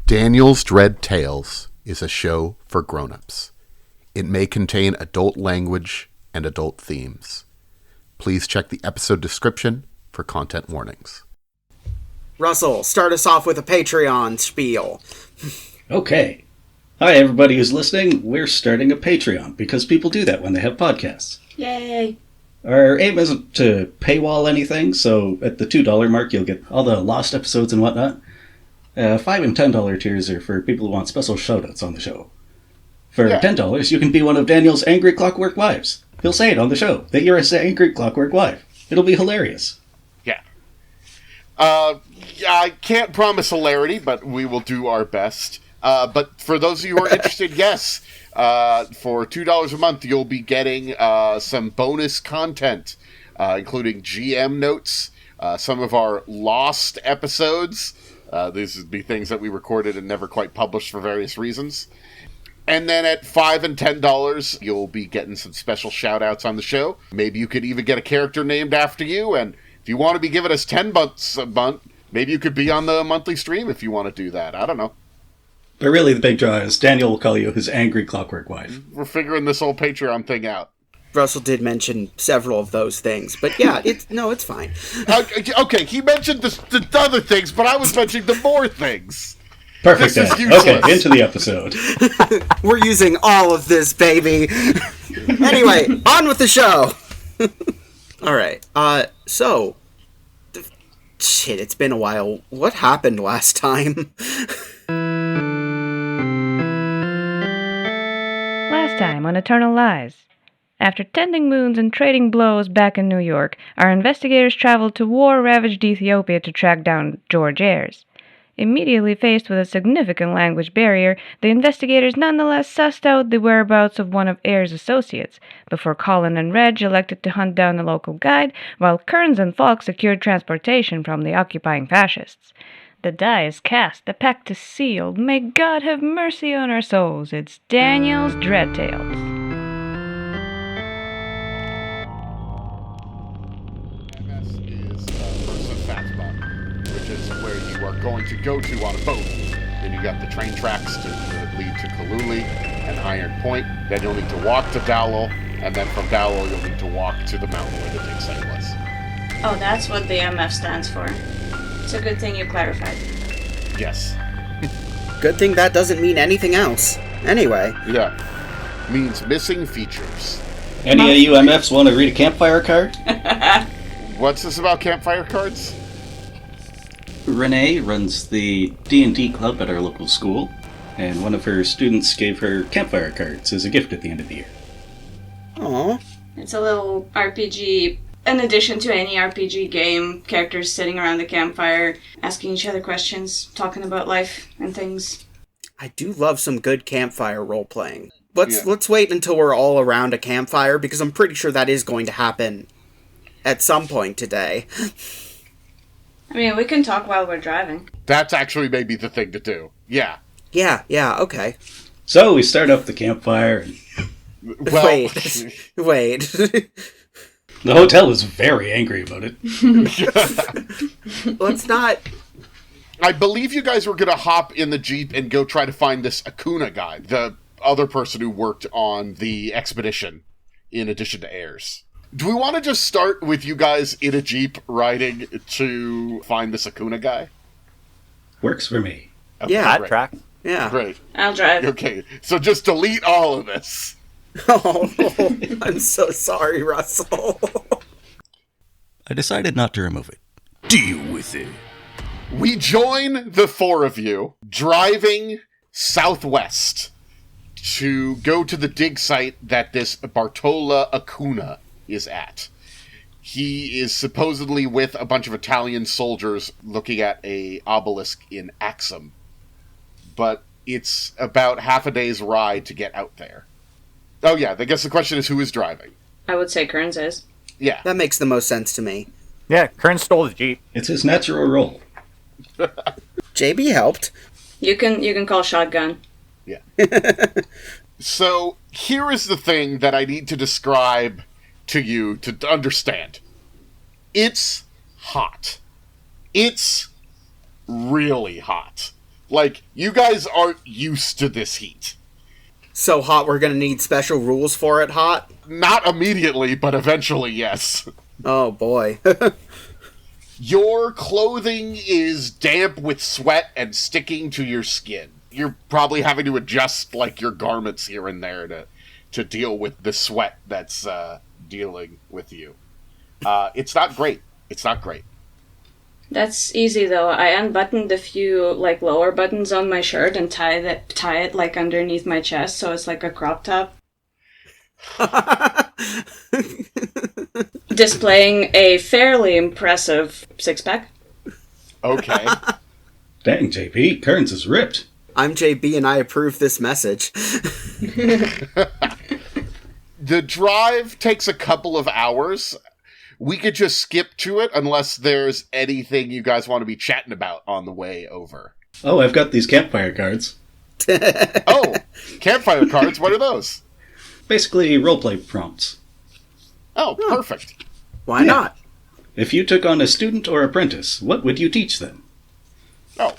Daniel's Dread Tales is a show for grown-ups. It may contain adult language and adult themes. Please check the episode description for content warnings. Russell, start us off with a Patreon spiel. Okay. Hi, everybody who's listening. We're starting a Patreon because people do that when they have podcasts. Yay! Our aim isn't to paywall anything, so at the $2 mark you'll get all the lost episodes and whatnot. $5 and $10 tiers are for people who want special shoutouts on the show. For $10, you can be one of Daniel's angry clockwork wives. He'll say it on the show, that you're an angry clockwork wife. It'll be hilarious. Yeah. I can't promise hilarity, but we will do our best. But for those of you who are interested, yes, for $2 a month, you'll be getting some bonus content, including GM notes, some of our lost episodes. These would be things that we recorded and never quite published for various reasons. And then at $5 and $10, you'll be getting some special shout-outs on the show. Maybe you could even get a character named after you, and if you want to be giving us $10 a month, maybe you could be on the monthly stream if you want to do that. I don't know. But really the big draw is Daniel will call you his angry clockwork wife. We're figuring this whole Patreon thing out. Russell did mention several of those things, but yeah, it's fine. Okay, he mentioned the other things, but I was mentioning the more things. Perfect. Okay, into the episode. We're using all of this, baby. Anyway, on with the show. All right. Shit, it's been a while. What happened last time? Last time on Eternal Lies. After tending moons and trading blows back in New York, our investigators traveled to war-ravaged Ethiopia to track down George Ayers. Immediately faced with a significant language barrier, the investigators nonetheless sussed out the whereabouts of one of Ayers' associates, before Collin and Reg elected to hunt down a local guide, while Kearns and Falk secured transportation from the occupying fascists. The die is cast, the pact is sealed. May God have mercy on our souls. It's Daniel's Dread Tales. Where you are going to go to on a boat. Then you got the train tracks that lead to Kaluli and Iron Point. Then you'll need to walk to Dallol, and then from Dallol you'll need to walk to the mountain where the dig site was. Oh, that's what the MF stands for. It's a good thing you clarified. Yes. Good thing that doesn't mean anything else. Anyway. Yeah. Means missing features. Any of you MFs want to read a campfire card? What's this about campfire cards? Renee runs the D&D club at our local school, and one of her students gave her campfire cards as a gift at the end of the year. Aww. It's a little RPG, in addition to any RPG game, characters sitting around the campfire, asking each other questions, talking about life and things. I do love some good campfire role-playing. Let's wait until we're all around a campfire, because I'm pretty sure that is going to happen at some point today. I mean, we can talk while we're driving. That's actually maybe the thing to do. Yeah. Yeah, okay. So we start up the campfire. Well, Wait. The hotel is very angry about it. Let's not... I believe you guys were going to hop in the Jeep and go try to find this Akuna guy, the other person who worked on the expedition, in addition to Ayers. Do we want to just start with you guys in a Jeep riding to find this Akuna guy? Works for me. Okay, Yeah. great. Track. Yeah. Great. I'll drive. Okay, so just delete all of this. Oh, I'm so sorry, Russell. I decided not to remove it. Deal with it. We join the four of you driving southwest to go to the dig site that this Bartola Akuna is at. He is supposedly with a bunch of Italian soldiers looking at a obelisk in Axum. But it's about half a day's ride to get out there. Oh yeah, I guess the question is who is driving? I would say Kearns is. Yeah. That makes the most sense to me. Yeah, Kern stole the Jeep. It's his natural role. JB helped. You can call shotgun. Yeah. So, here is the thing that I need to describe to you to understand. It's hot. It's really hot. Like, you guys aren't used to this heat. So hot we're gonna need special rules for it hot? Not immediately, but eventually, yes. Oh boy. Your clothing is damp with sweat and sticking to your skin. You're probably having to adjust, like, your garments here and there to deal with the sweat that's dealing with you. It's not great. It's not great. That's easy, though. I unbuttoned a few, like, lower buttons on my shirt and tie it, like, underneath my chest, so it's like a crop top. Displaying a fairly impressive six-pack. Okay. Dang, JP, Kearns is ripped. I'm JB and I approve this message. The drive takes a couple of hours. We could just skip to it unless there's anything you guys want to be chatting about on the way over. Oh, I've got these campfire cards. Oh, campfire cards, what are those? Basically, roleplay prompts. Oh, perfect. Why not? If you took on a student or apprentice, what would you teach them? Oh.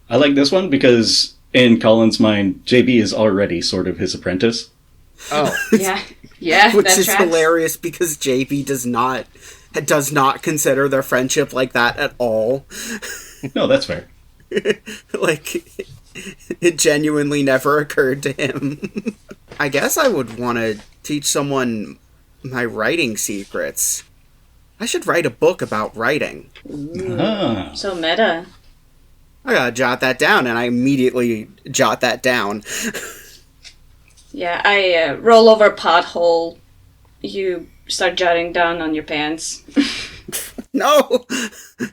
I like this one because, in Collin's mind, JB is already sort of his apprentice. Oh. Yeah, Which that is tracks. hilarious because JB does not consider their friendship like that at all. No, that's fair. Like, it genuinely never occurred to him. I guess I would want to teach someone my writing secrets. I should write a book about writing. Ah. So meta. I gotta jot that down, and I immediately jot that down. Yeah, I roll over a pothole. You start jotting down on your pants. No!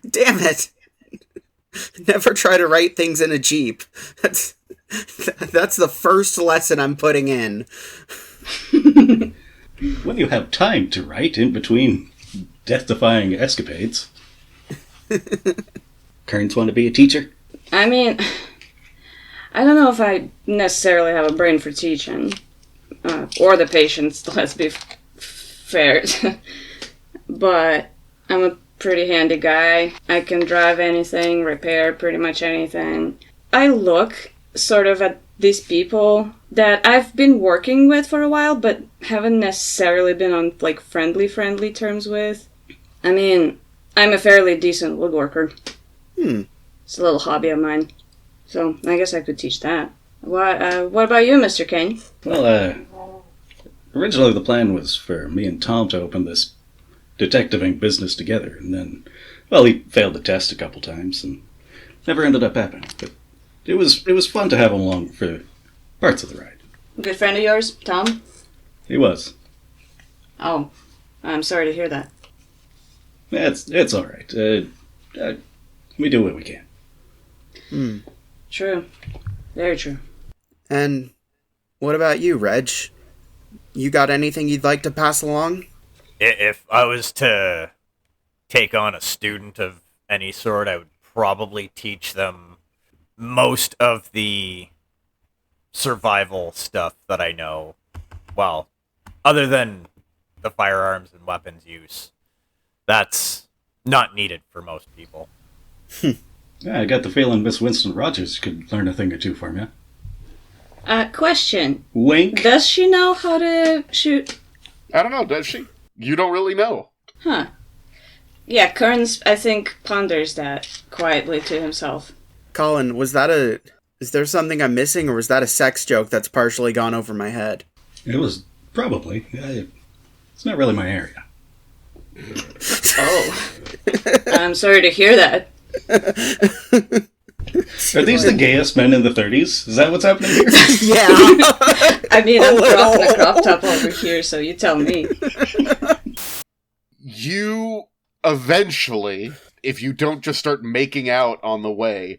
Damn it! Never try to write things in a Jeep. That's the first lesson I'm putting in. When you have time to write in between death-defying escapades. Kearns want to be a teacher? I mean, I don't know if I necessarily have a brain for teaching. Or the patience, let's be fair. But I'm a pretty handy guy. I can drive anything, repair pretty much anything. I look sort of at these people that I've been working with for a while, but haven't necessarily been on, like, friendly terms with. I mean, I'm a fairly decent woodworker. It's a little hobby of mine. So, I guess I could teach that. What about you, Mr. Kane? Well, originally the plan was for me and Tom to open this detectiving business together, and then, well, he failed the test a couple times, and never ended up happening. But it was fun to have him along for parts of the ride. Good friend of yours, Tom? He was. Oh, I'm sorry to hear that. It's all right. We do what we can. True. Very true. And what about you, Reg? You got anything you'd like to pass along? If I was to take on a student of any sort, I would probably teach them most of the survival stuff that I know. Well, other than the firearms and weapons use. That's not needed for most people. Yeah, I got the feeling Miss Winston Rogers could learn a thing or two from you. Question. Wink. Does she know how to shoot? I don't know, does she? You don't really know. Huh. Yeah, Kearns, I think, ponders that quietly to himself. Collin, is there something I'm missing, or was that a sex joke that's partially gone over my head? It was probably. It's not really my area. Oh. I'm sorry to hear that. Are these the gayest men in the 30s? Is that what's happening here? Yeah. I mean, I'm cropping a crop top over here, so you tell me. You eventually, if you don't just start making out on the way,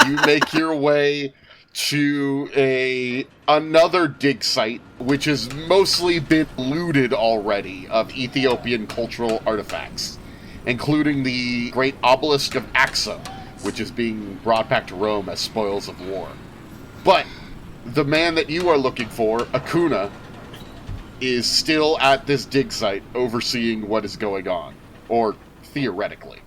you make your way to another dig site, which has mostly been looted already of Ethiopian cultural artifacts, including the great obelisk of Axum, which is being brought back to Rome as spoils of war. But the man that you are looking for, Akuna, is still at this dig site overseeing what is going on, or theoretically.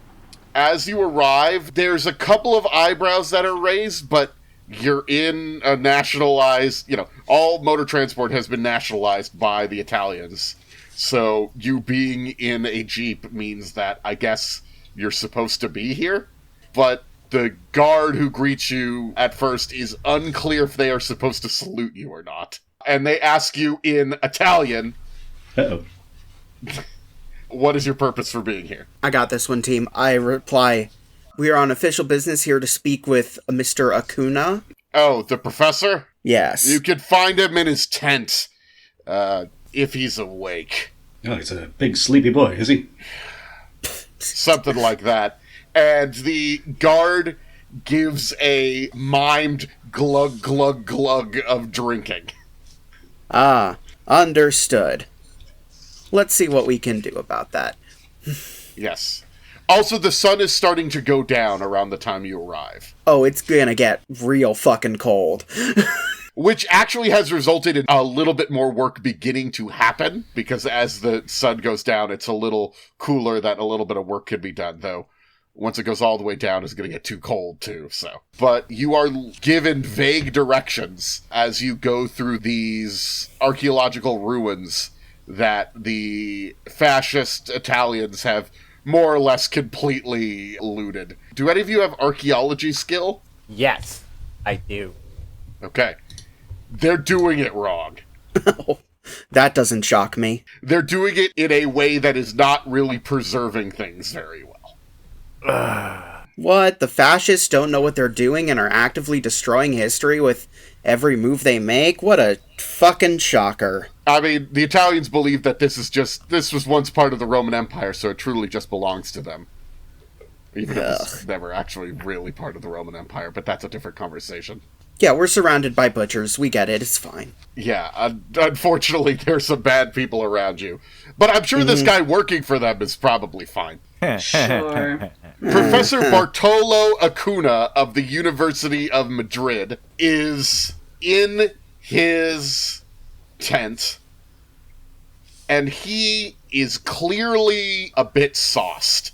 As you arrive, there's a couple of eyebrows that are raised, but you're in a nationalized, all motor transport has been nationalized by the Italians. So you being in a Jeep means that I guess you're supposed to be here. But the guard who greets you at first is unclear if they are supposed to salute you or not. And they ask you in Italian, Uh-oh. what is your purpose for being here? I got this one, team. I reply, we are on official business here to speak with Mr. Acuna. Oh, the professor? Yes. You could find him in his tent, if he's awake. Oh, he's a big sleepy boy, is he? Something like that. And the guard gives a mimed glug, glug, glug of drinking. Ah, understood. Let's see what we can do about that. Yes. Also, the sun is starting to go down around the time you arrive. Oh, it's gonna get real fucking cold. Which actually has resulted in a little bit more work beginning to happen, because as the sun goes down, it's a little cooler that a little bit of work could be done, though once it goes all the way down, it's going to get too cold, too, so. But you are given vague directions as you go through these archaeological ruins that the fascist Italians have more or less completely looted. Do any of you have archaeology skill? Yes, I do. Okay. They're doing it wrong. That doesn't shock me. They're doing it in a way that is not really preserving things very well. What? The fascists don't know what they're doing and are actively destroying history with every move they make? What a fucking shocker. I mean, the Italians believe that this was once part of the Roman Empire, so it truly just belongs to them. Even if it's never actually really part of the Roman Empire, but that's a different conversation. Yeah, we're surrounded by butchers. We get it. It's fine. Yeah, unfortunately, there's some bad people around you. But I'm sure this guy working for them is probably fine. Sure. Professor Bartolo Acuna of the University of Madrid is in his tent, and he is clearly a bit sauced.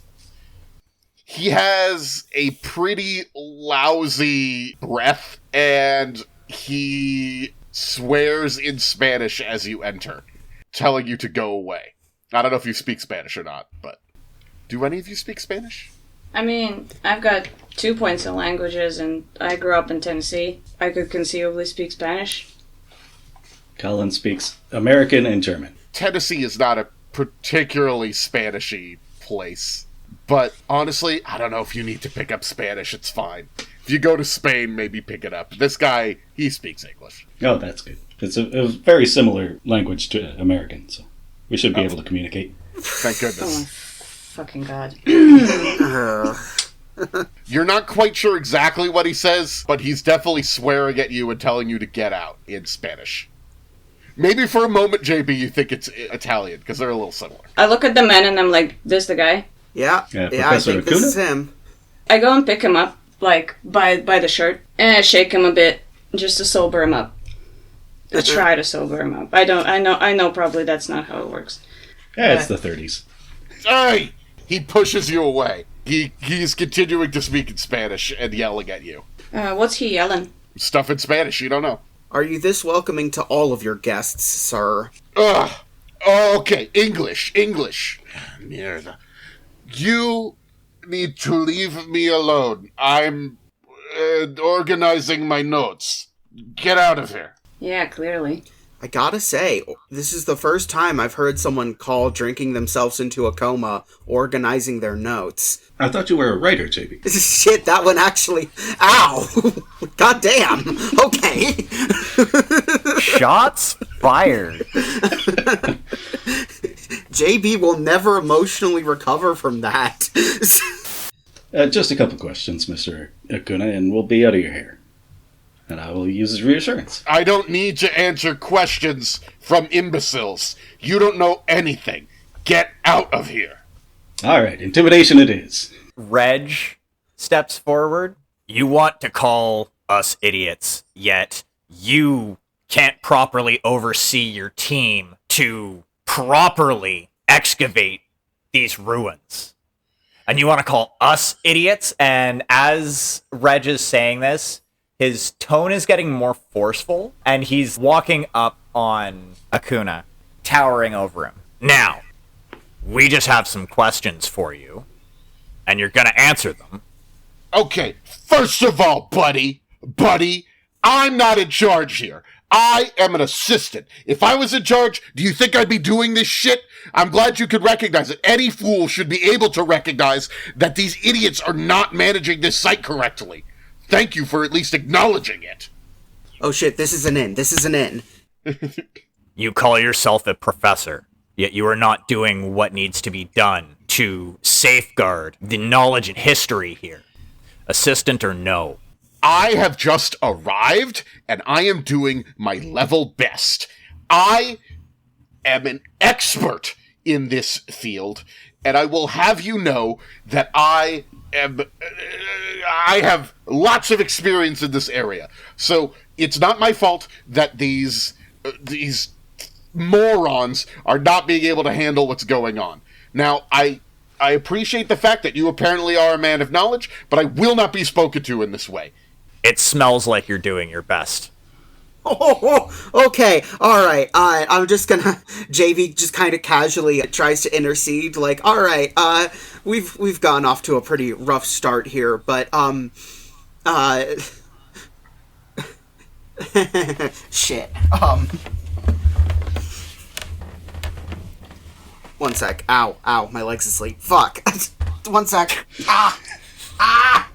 He has a pretty lousy breath, and he swears in Spanish as you enter, telling you to go away. I don't know if you speak Spanish or not, but do any of you speak Spanish? I mean, I've got 2 points in languages, and I grew up in Tennessee. I could conceivably speak Spanish. Collin speaks American and German. Tennessee is not a particularly Spanishy place. But honestly, I don't know if you need to pick up Spanish. It's fine. If you go to Spain, maybe pick it up. This guy, he speaks English. Oh, that's good. It's a very similar language to American, so we should be able to communicate. Thank Oh goodness. my fucking god. You're not quite sure exactly what he says, but he's definitely swearing at you and telling you to get out in Spanish. Maybe for a moment, JB, you think it's Italian, because they're a little similar. I look at the man and I'm like, this the guy? Yeah, I Professor think this is him. I go and pick him up, like, by the shirt, and I shake him a bit, just to sober him up. I try to sober him up. I know probably that's not how it works. Yeah, it's the 30s. Hey! He pushes you away. He's continuing to speak in Spanish and yelling at you. What's he yelling? Stuff in Spanish, you don't know. Are you this welcoming to all of your guests, sir? Ugh. Okay, English. Mierda. You need to leave me alone. I'm organizing my notes. Get out of here. Yeah, clearly. I gotta say, this is the first time I've heard someone call drinking themselves into a coma organizing their notes. I thought you were a writer, JB. Shit, that one actually... Ow! God damn! Okay! Shots fired. JB will never emotionally recover from that. Just a couple questions, Mr. Acuna, and we'll be out of your hair. And I will use as reassurance. I don't need to answer questions from imbeciles. You don't know anything. Get out of here. All right, intimidation it is. Reg steps forward. You want to call us idiots, yet you can't properly oversee your team to properly excavate these ruins. And you want to call us idiots? And as Reg is saying this, his tone is getting more forceful, and he's walking up on Akuna, towering over him. Now, we just have some questions for you, and you're going to answer them. Okay, first of all, buddy, I'm not in charge here. I am an assistant. If I was in charge, do you think I'd be doing this shit? I'm glad you could recognize it. Any fool should be able to recognize that these idiots are not managing this site correctly. Thank you for at least acknowledging it. Oh shit, this is an in. You call yourself a professor, yet you are not doing what needs to be done to safeguard the knowledge and history here. Assistant or no? I have just arrived, and I am doing my level best. I am an expert in this field, and I will have you know that I have lots of experience in this area. So it's not my fault that these morons are not being able to handle what's going on. Now, I appreciate the fact that you apparently are a man of knowledge, but I will not be spoken to in this way. It smells like you're doing your best. Okay, alright, I'm just gonna... JV just kind of casually tries to intercede, like, alright, we've gone off to a pretty rough start here, but, shit, one sec, ow, my leg's asleep, fuck, one sec,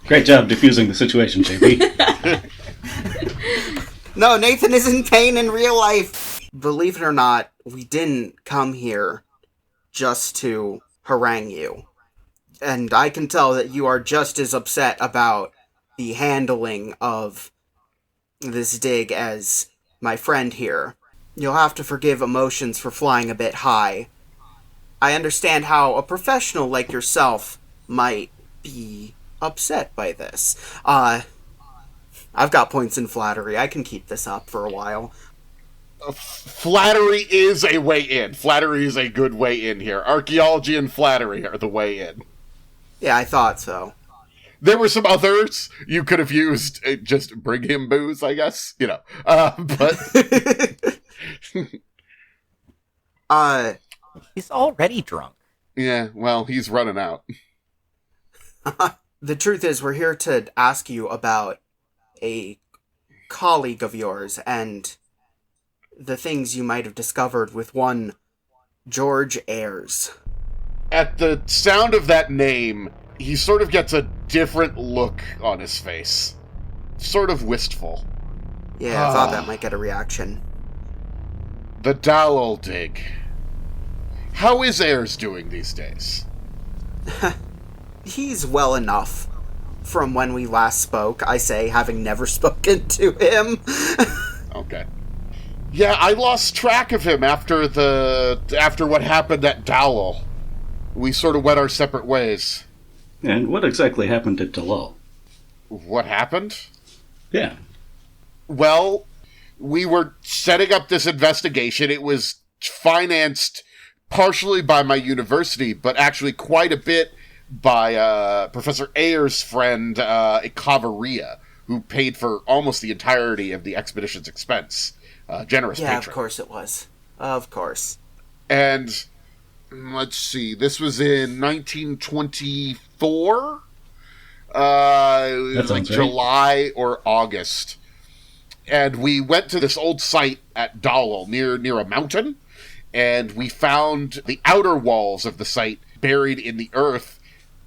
Great job diffusing the situation, JB. No, Nathan is in pain in real life. Believe it or not, we didn't come here just to harangue you. And I can tell that you are just as upset about the handling of this dig as my friend here. You'll have to forgive emotions for flying a bit high. I understand how a professional like yourself might be upset by this. I've got points in flattery. I can keep this up for a while. Flattery is a way in. Flattery is a good way in here. Archaeology and flattery are the way in. Yeah, I thought so. There were some others you could have used. Just bring him booze, I guess. You know. But... He's already drunk. Yeah, well, he's running out. The truth is, we're here to ask you about a colleague of yours and the things you might have discovered with one George Ayers. At the sound of that name, he sort of gets a different look on his face. Sort of wistful. Yeah, I thought that might get a reaction. The Dallol dig. How is Ayers doing these days? He's well enough. From when we last spoke, I say, having never spoken to him. Okay. Yeah, I lost track of him after what happened at Dallol. We sort of went our separate ways. And what exactly happened at Dallol? What happened? Yeah. Well, we were setting up this investigation. It was financed partially by my university, but actually quite a bit by Professor Ayers' friend, Ikaveria, who paid for almost the entirety of the expedition's expense. Generous patron. Yeah, of course it was. Of course. And, let's see, this was in 1924? It was like July or August. And we went to this old site at Dallol, near a mountain, and we found the outer walls of the site buried in the earth.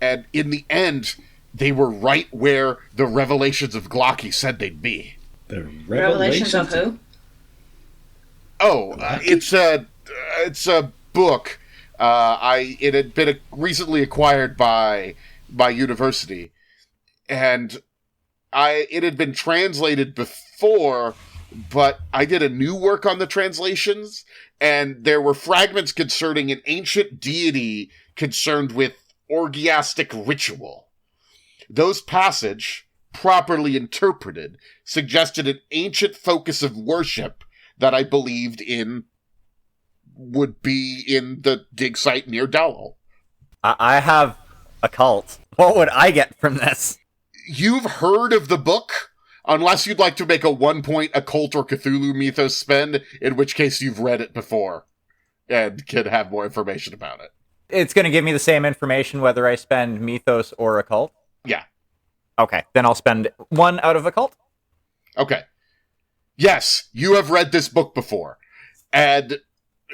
And in the end, they were right where the revelations of Glocky said they'd be. The Revelations of who? Oh, it's a book. It had been recently acquired by my university, and it had been translated before, but I did a new work on the translations, and there were fragments concerning an ancient deity concerned with orgiastic ritual. Those passage, properly interpreted, suggested an ancient focus of worship that I believed in would be in the dig site near Dallol. I have Occult. What would I get from this? You've heard of the book, unless you'd like to make a 1-point occult or Cthulhu mythos spend, in which case you've read it before and can have more information about it. It's going to give me the same information whether I spend mythos or occult? Yeah. Okay, then I'll spend 1 out of occult. Okay. Yes, you have read this book before. And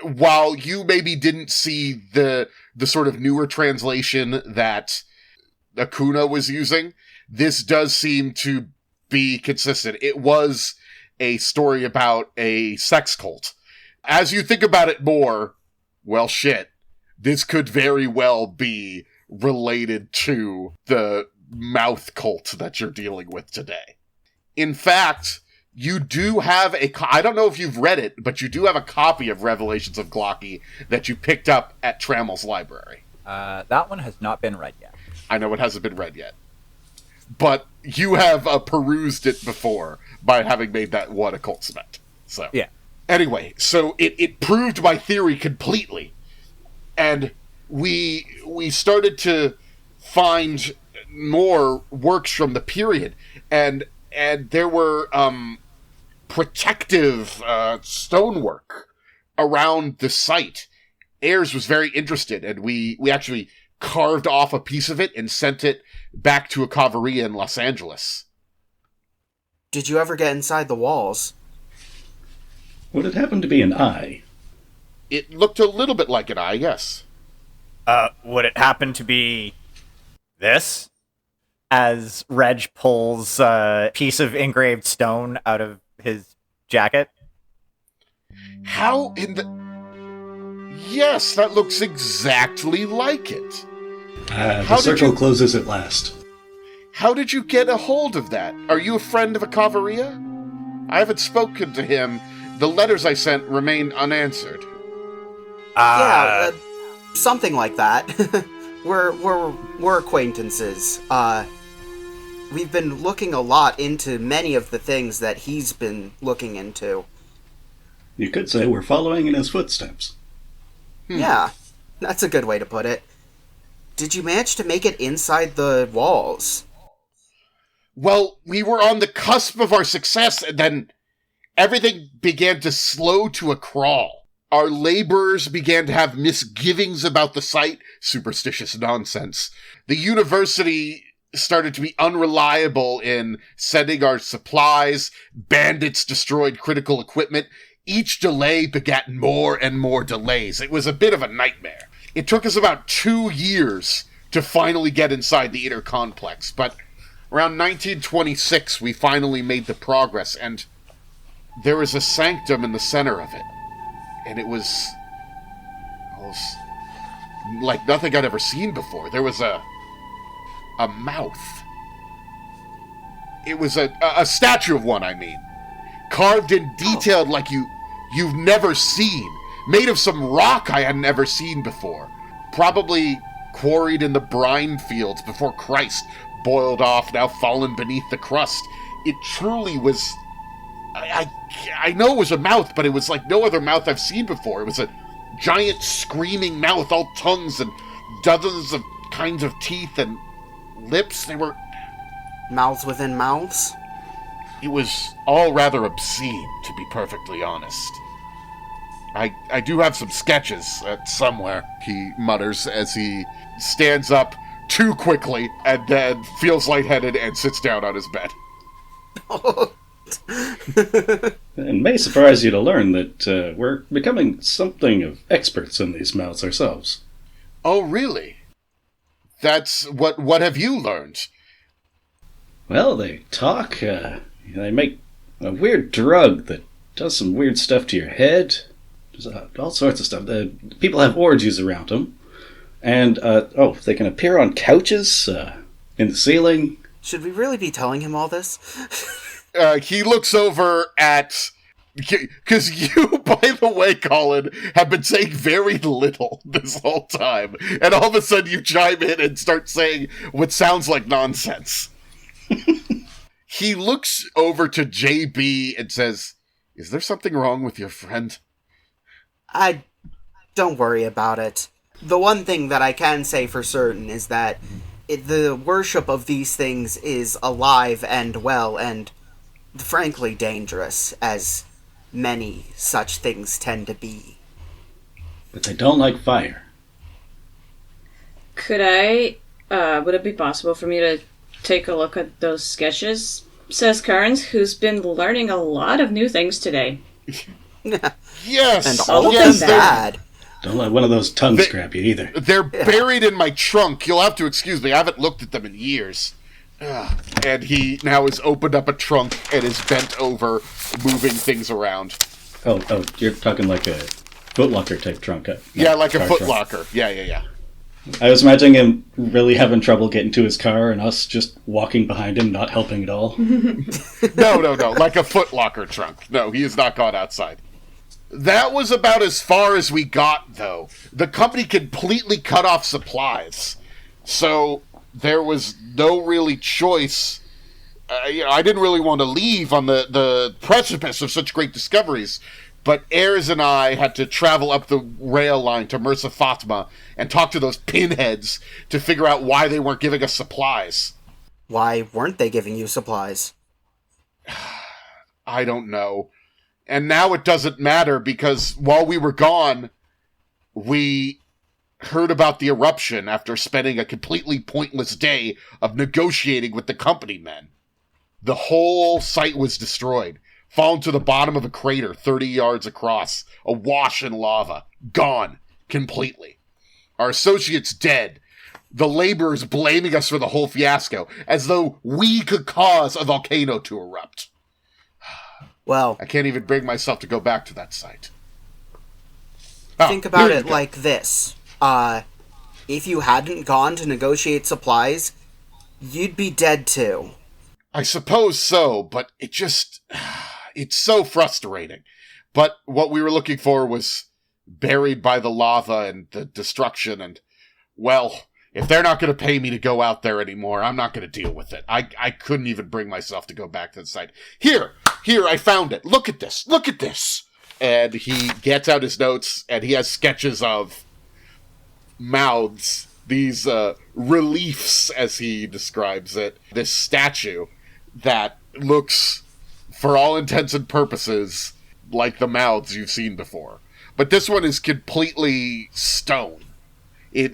while you maybe didn't see the sort of newer translation that Acuna was using, this does seem to be consistent. It was a story about a sex cult. As you think about it more, well, shit, this could very well be related to the mouth cult that you're dealing with today. In fact, you do have I don't know if you've read it, but you do have a copy of Revelations of Glocky that you picked up at Trammell's library. That one has not been read yet. I know it hasn't been read yet. But you have perused it before by having made that one occult spent. So, yeah. Anyway, so it proved my theory completely. And we started to find more works from the period. And there were protective stonework around the site. Ayers was very interested, and we actually carved off a piece of it and sent it back to a caveria in Los Angeles. Did you ever get inside the walls? Would it happen to be an eye? It looked a little bit like an eye, yes. Would it happen to be this? As Reg pulls a piece of engraved stone out of his jacket. How in the... Yes, that looks exactly like it. The circle closes at last. How did you get a hold of that? Are you a friend of a caveria? I haven't spoken to him. The letters I sent remain unanswered. Something like that. We're acquaintances. We've been looking a lot into many of the things that he's been looking into. You could say we're following in his footsteps. Yeah, that's a good way to put it. Did you manage to make it inside the walls? Well, we were on the cusp of our success, and then everything began to slow to a crawl. Our laborers began to have misgivings about the site, superstitious nonsense. The university started to be unreliable in sending our supplies. Bandits destroyed critical equipment. Each delay begat more and more delays. It was a bit of a nightmare. It took us about 2 years to finally get inside the inner complex, but around 1926 we finally made the progress, and there was a sanctum in the center of it. And it was like nothing I'd ever seen before. There was a mouth. It was a statue of one, I mean. Carved and detailed like you've never seen. Made of some rock I had never seen before. Probably quarried in the brine fields before Christ. Boiled off, now fallen beneath the crust. It truly was... I know it was a mouth, but it was like no other mouth I've seen before. It was a giant screaming mouth, all tongues and dozens of kinds of teeth and lips. They were... Mouths within mouths? It was all rather obscene, to be perfectly honest. I do have some sketches somewhere, he mutters as he stands up too quickly and then feels lightheaded and sits down on his bed. It may surprise you to learn that we're becoming something of experts in these mouths ourselves. Oh, really? That's... What have you learned? Well, they talk, they make a weird drug that does some weird stuff to your head. There's all sorts of stuff. People have orgies around them. And, they can appear on couches, in the ceiling. Should we really be telling him all this? He looks over at... Because you, by the way, Collin, have been saying very little this whole time. And all of a sudden you chime in and start saying what sounds like nonsense. He looks over to JB and says, "Is there something wrong with your friend?" Don't worry about it. The one thing that I can say for certain is that the worship of these things is alive and well and frankly dangerous, as many such things tend to be. But they don't like fire. Would it be possible for me to take a look at those sketches? Says Kearns, who's been learning a lot of new things today. Yes! And all of yes, them bad. Don't let one of those tongues scrap you either. They're buried in my trunk. You'll have to excuse me. I haven't looked at them in years. And he now has opened up a trunk and is bent over, moving things around. Oh, you're talking like a Footlocker type trunk. Yeah, like a car footlocker. trunk. Yeah. I was imagining him really having trouble getting to his car and us just walking behind him, not helping at all. No. Like a footlocker trunk. No, he has not gone outside. That was about as far as we got, though. The company completely cut off supplies. So there was no really choice. I didn't really want to leave on the precipice of such great discoveries. But Ayers and I had to travel up the rail line to Mirza Fatma and talk to those pinheads to figure out why they weren't giving us supplies. Why weren't they giving you supplies? I don't know. And now it doesn't matter because while we were gone, we heard about the eruption after spending a completely pointless day of negotiating with the company men. The whole site was destroyed, fallen to the bottom of a crater 30 yards across, awash in lava, gone completely. Our associates dead. The laborers blaming us for the whole fiasco, as though we could cause a volcano to erupt. Well, I can't even bring myself to go back to that site. Think about it like this. If you hadn't gone to negotiate supplies, you'd be dead too. I suppose so, but it's so frustrating. But what we were looking for was buried by the lava and the destruction, and, well, if they're not going to pay me to go out there anymore, I'm not going to deal with it. I couldn't even bring myself to go back to the site. Here, I found it. Look at this. And he gets out his notes, and he has sketches of mouths, these reliefs, as he describes it. This statue that looks, for all intents and purposes, like the mouths you've seen before. But this one is completely stone.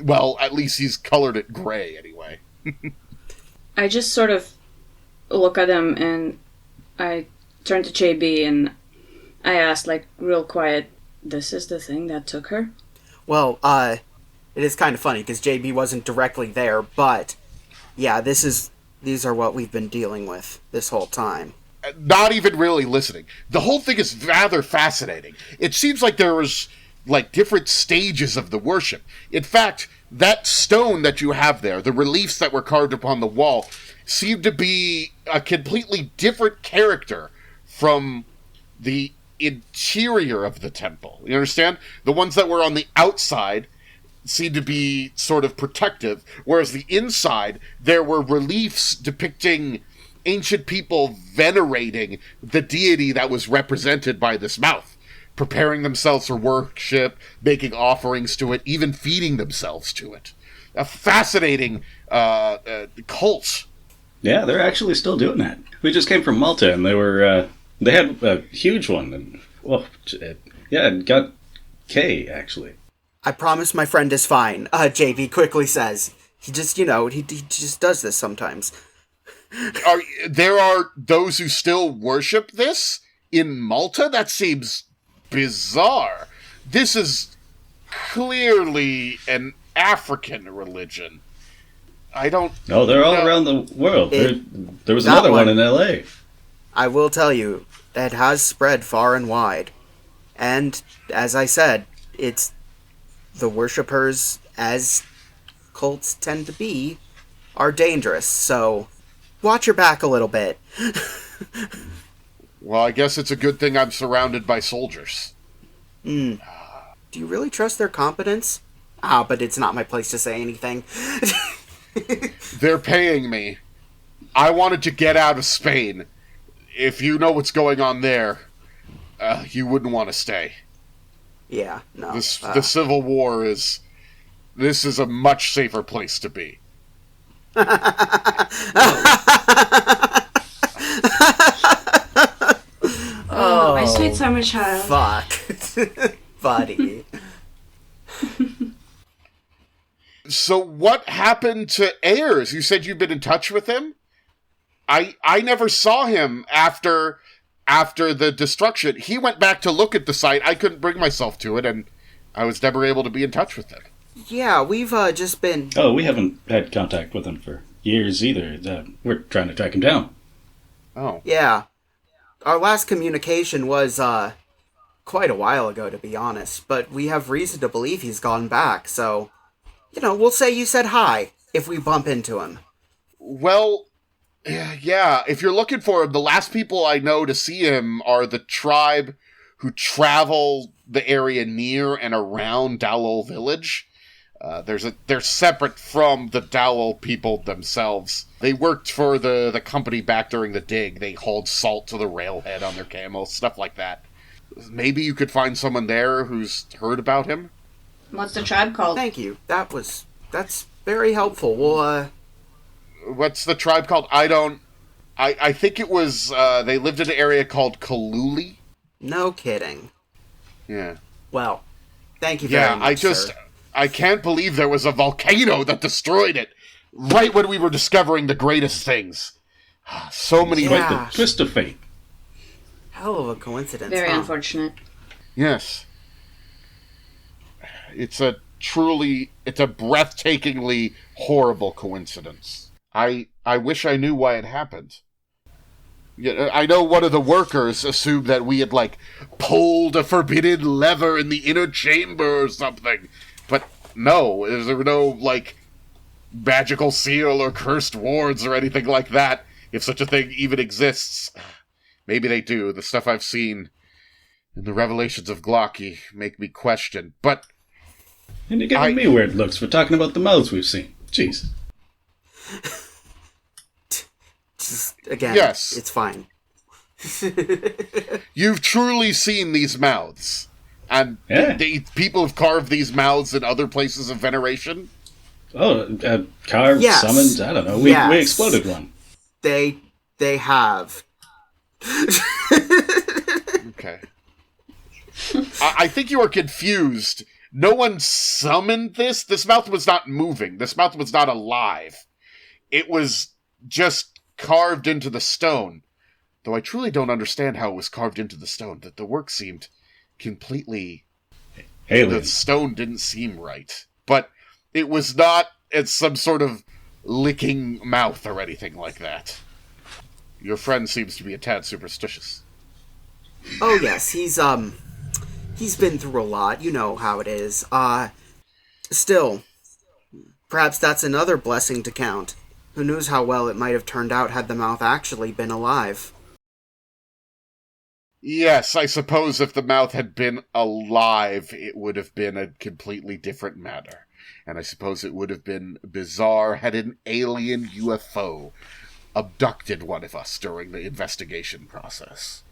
Well, at least he's colored it gray, anyway. I just sort of look at him and I turn to JB and I ask, like, real quiet, this is the thing that took her? Well, it is kind of funny because JB wasn't directly there, but yeah, these are what we've been dealing with this whole time. Not even really listening. The whole thing is rather fascinating. It seems like there was, like, different stages of the worship. In fact, that stone that you have there, the reliefs that were carved upon the wall, seem to be a completely different character from the interior of the temple. You understand? The ones that were on the outside seemed to be sort of protective, whereas the inside, there were reliefs depicting ancient people venerating the deity that was represented by this mouth, preparing themselves for worship, making offerings to it, even feeding themselves to it. A fascinating cult. Yeah, they're actually still doing that. We just came from Malta, and they had a huge one, and it got K actually. I promise my friend is fine. JB quickly says. He just, he just does this sometimes. There are those who still worship this in Malta? That seems bizarre. This is clearly an African religion. I don't... No, they're all around the world. There was another one in LA. I will tell you, that has spread far and wide. And, as I said, it's the worshippers, as cults tend to be, are dangerous, so watch your back a little bit. Well, I guess it's a good thing I'm surrounded by soldiers. Do you really trust their competence? But it's not my place to say anything. They're paying me. I wanted to get out of Spain. If you know what's going on there, you wouldn't want to stay. Yeah, no. The Civil War is This is a much safer place to be. Oh, my sweet summer child. Fuck. Buddy. So what happened to Ayers? You said you've been in touch with him? I never saw him after the destruction. He went back to look at the site. I couldn't bring myself to it, and I was never able to be in touch with him. Yeah, we've just been... Oh, we haven't had contact with him for years either. We're trying to track him down. Oh. Yeah. Our last communication was, quite a while ago, to be honest, but we have reason to believe he's gone back, so... we'll say you said hi, if we bump into him. Well, yeah, if you're looking for him, the last people I know to see him are the tribe who travel the area near and around Dallol village. They're separate from the Dallol people themselves. They worked for the company back during the dig. They hauled salt to the railhead on their camels, stuff like that. Maybe you could find someone there who's heard about him? What's the tribe called? Thank you. That's very helpful. Well, What's the tribe called? I think it was, they lived in an area called Kaluli. No kidding. Yeah. Well, thank you very much, sir. I can't believe there was a volcano that destroyed it right when we were discovering the greatest things. So many... Quite the twist of fate. Hell of a coincidence. Very unfortunate. Yes. It's a breathtakingly horrible coincidence. I wish I knew why it happened. Yeah, I know one of the workers assumed that we had, pulled a forbidden lever in the inner chamber or something. But no, there were no, magical seal or cursed wards or anything like that, if such a thing even exists. Maybe they do. The stuff I've seen in the revelations of Glocky make me question. But... And you're giving me weird looks for talking about the mouths we've seen. Jeez. Again, yes. It's fine. You've truly seen these mouths. And people have carved these mouths in other places of veneration? Oh, carved, yes. summoned, I don't know. We exploded one. They have. Okay. I think you are confused. No one summoned this. This mouth was not moving. This mouth was not alive. It was just carved into the stone. Though I truly don't understand how it was carved into the stone. That the work seemed completely... Alien. The stone didn't seem right. But it was not as some sort of licking mouth or anything like that. Your friend seems to be a tad superstitious. Oh yes, he's been through a lot. You know how it is. Still, perhaps that's another blessing to count. Who knows how well it might have turned out had the mouth actually been alive. Yes, I suppose if the mouth had been alive, it would have been a completely different matter. And I suppose it would have been bizarre had an alien UFO abducted one of us during the investigation process.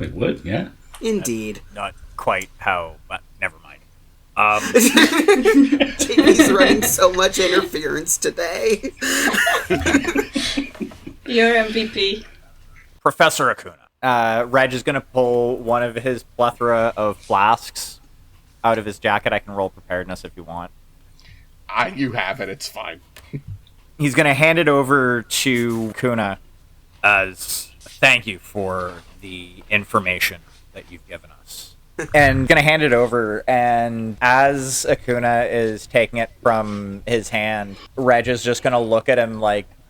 It would, yeah. Indeed. Not quite how... never mind. JP's running so much interference today. You're MVP. Professor Acuna. Reg is going to pull one of his plethora of flasks out of his jacket. I can roll preparedness if you want. You have it, it's fine. He's going to hand it over to Kuna as thank you for the information that you've given us. And going to hand it over, and as Acuna is taking it from his hand, Reg is just going to look at him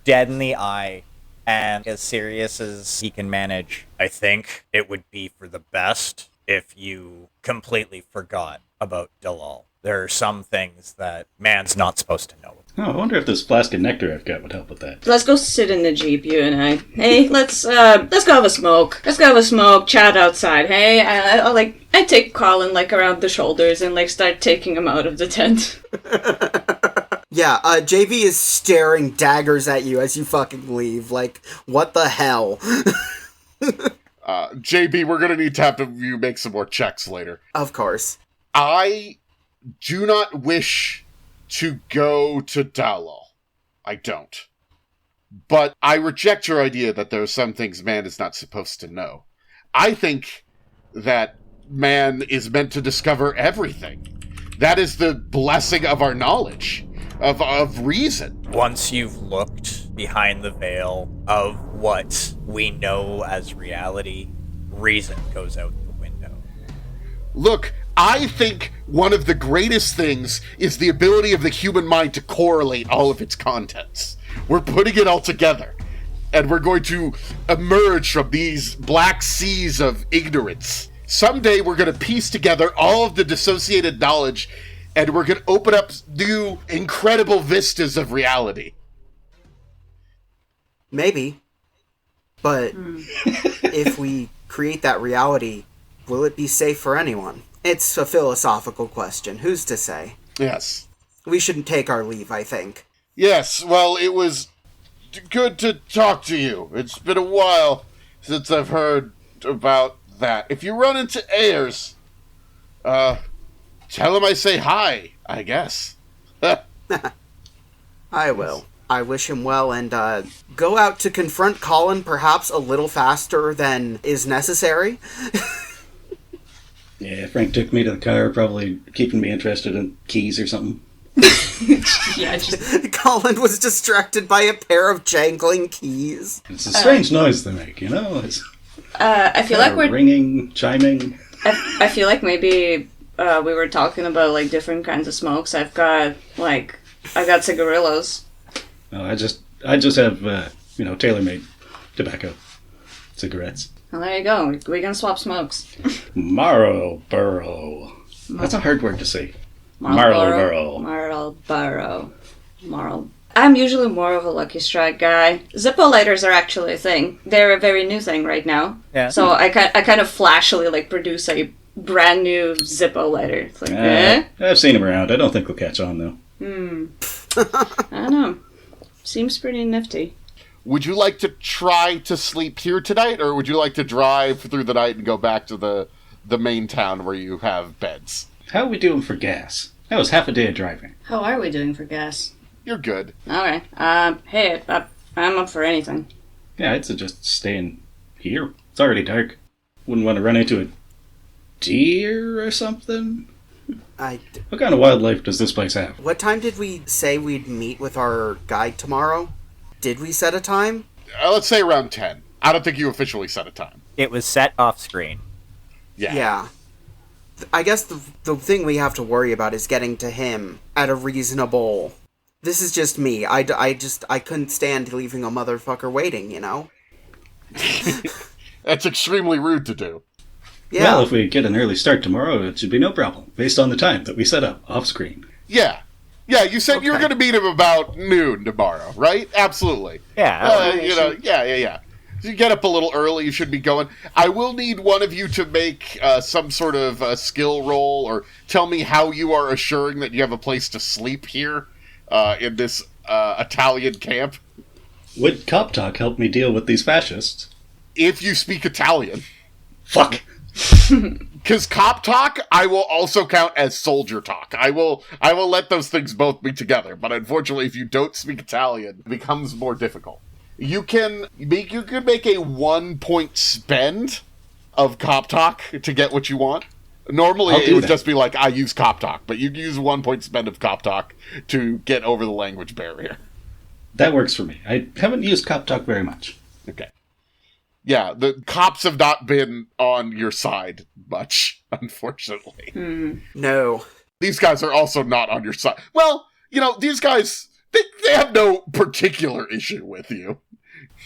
dead in the eye and as serious as he can manage. I think it would be for the best if you completely forgot about Dallol. There are some things that man's not supposed to know. Oh, I wonder if this flask of nectar I've got would help with that. Let's go sit in the Jeep, you and I. Hey, let's go have a smoke. Let's go have a smoke, chat outside, hey? I take Collin, around the shoulders and, start taking him out of the tent. Yeah, JB is staring daggers at you as you fucking leave. What the hell? JB, we're gonna need to have you make some more checks later. Of course. I do not wish to go to Dallol. I don't. But I reject your idea that there are some things man is not supposed to know. I think that man is meant to discover everything. That is the blessing of our knowledge, of reason. Once you've looked behind the veil of what we know as reality, reason goes out the window. Look, I think one of the greatest things is the ability of the human mind to correlate all of its contents. We're putting it all together, and we're going to emerge from these black seas of ignorance. Someday we're going to piece together all of the dissociated knowledge, and we're going to open up new, incredible vistas of reality. Maybe. But if we create that reality, will it be safe for anyone? It's a philosophical question. Who's to say? Yes. We shouldn't take our leave, I think. Yes, well, it was good to talk to you. It's been a while since I've heard about that. If you run into Ayers, tell him I say hi, I guess. I will. I wish him well, and go out to confront Collin perhaps a little faster than is necessary. Yeah, Frank took me to the car, probably keeping me interested in keys or something. Yeah, just Collin was distracted by a pair of jangling keys. It's a strange noise they make, you know? It's I feel like we're ringing, chiming. I feel like maybe we were talking about like different kinds of smokes. I've got cigarillos. No, I just have tailor-made tobacco cigarettes. Well, there you go. We can swap smokes. Marlboro. That's a hard word to say. Marlboro. I'm usually more of a Lucky Strike guy. Zippo lighters are actually a thing. They're a very new thing right now. Yeah. So I kind of flashily produce a brand new Zippo lighter. It's like, I've seen them around. I don't think they'll catch on though. I don't know. Seems pretty nifty. Would you like to try to sleep here tonight, or would you like to drive through the night and go back to the main town where you have beds? How are we doing for gas? That was half a day of driving. How are we doing for gas? You're good. Okay. Hey, I'm up for anything. Yeah, I'd suggest staying here. It's already dark. Wouldn't want to run into a deer or something? What kind of wildlife does this place have? What time did we say we'd meet with our guide tomorrow? Did we set a time? Let's say around 10. I don't think you officially set a time. It was set off screen. Yeah. I guess the thing we have to worry about is getting to him at a reasonable... This is just me. I couldn't stand leaving a motherfucker waiting, you know? That's extremely rude to do. Yeah. Well, if we get an early start tomorrow, it should be no problem, based on the time that we set up off-screen. Yeah. Yeah, you said you were going to meet him about noon tomorrow, right? Absolutely. Yeah. Yeah. So you get up a little early, you should be going. I will need one of you to make some sort of skill roll, or tell me how you are assuring that you have a place to sleep here in this Italian camp. Would cop talk help me deal with these fascists? If you speak Italian. Fuck! Because cop talk, I will also count as soldier talk. I will let those things both be together. But unfortunately, if you don't speak Italian, it becomes more difficult. You can make a 1 point spend of cop talk to get what you want. Normally, it would just be like, I use cop talk. But you use 1 point spend of cop talk to get over the language barrier. That works for me. I haven't used cop talk very much. Okay. Yeah, the cops have not been on your side much, unfortunately. No. These guys are also not on your side. Well, these guys, they have no particular issue with you.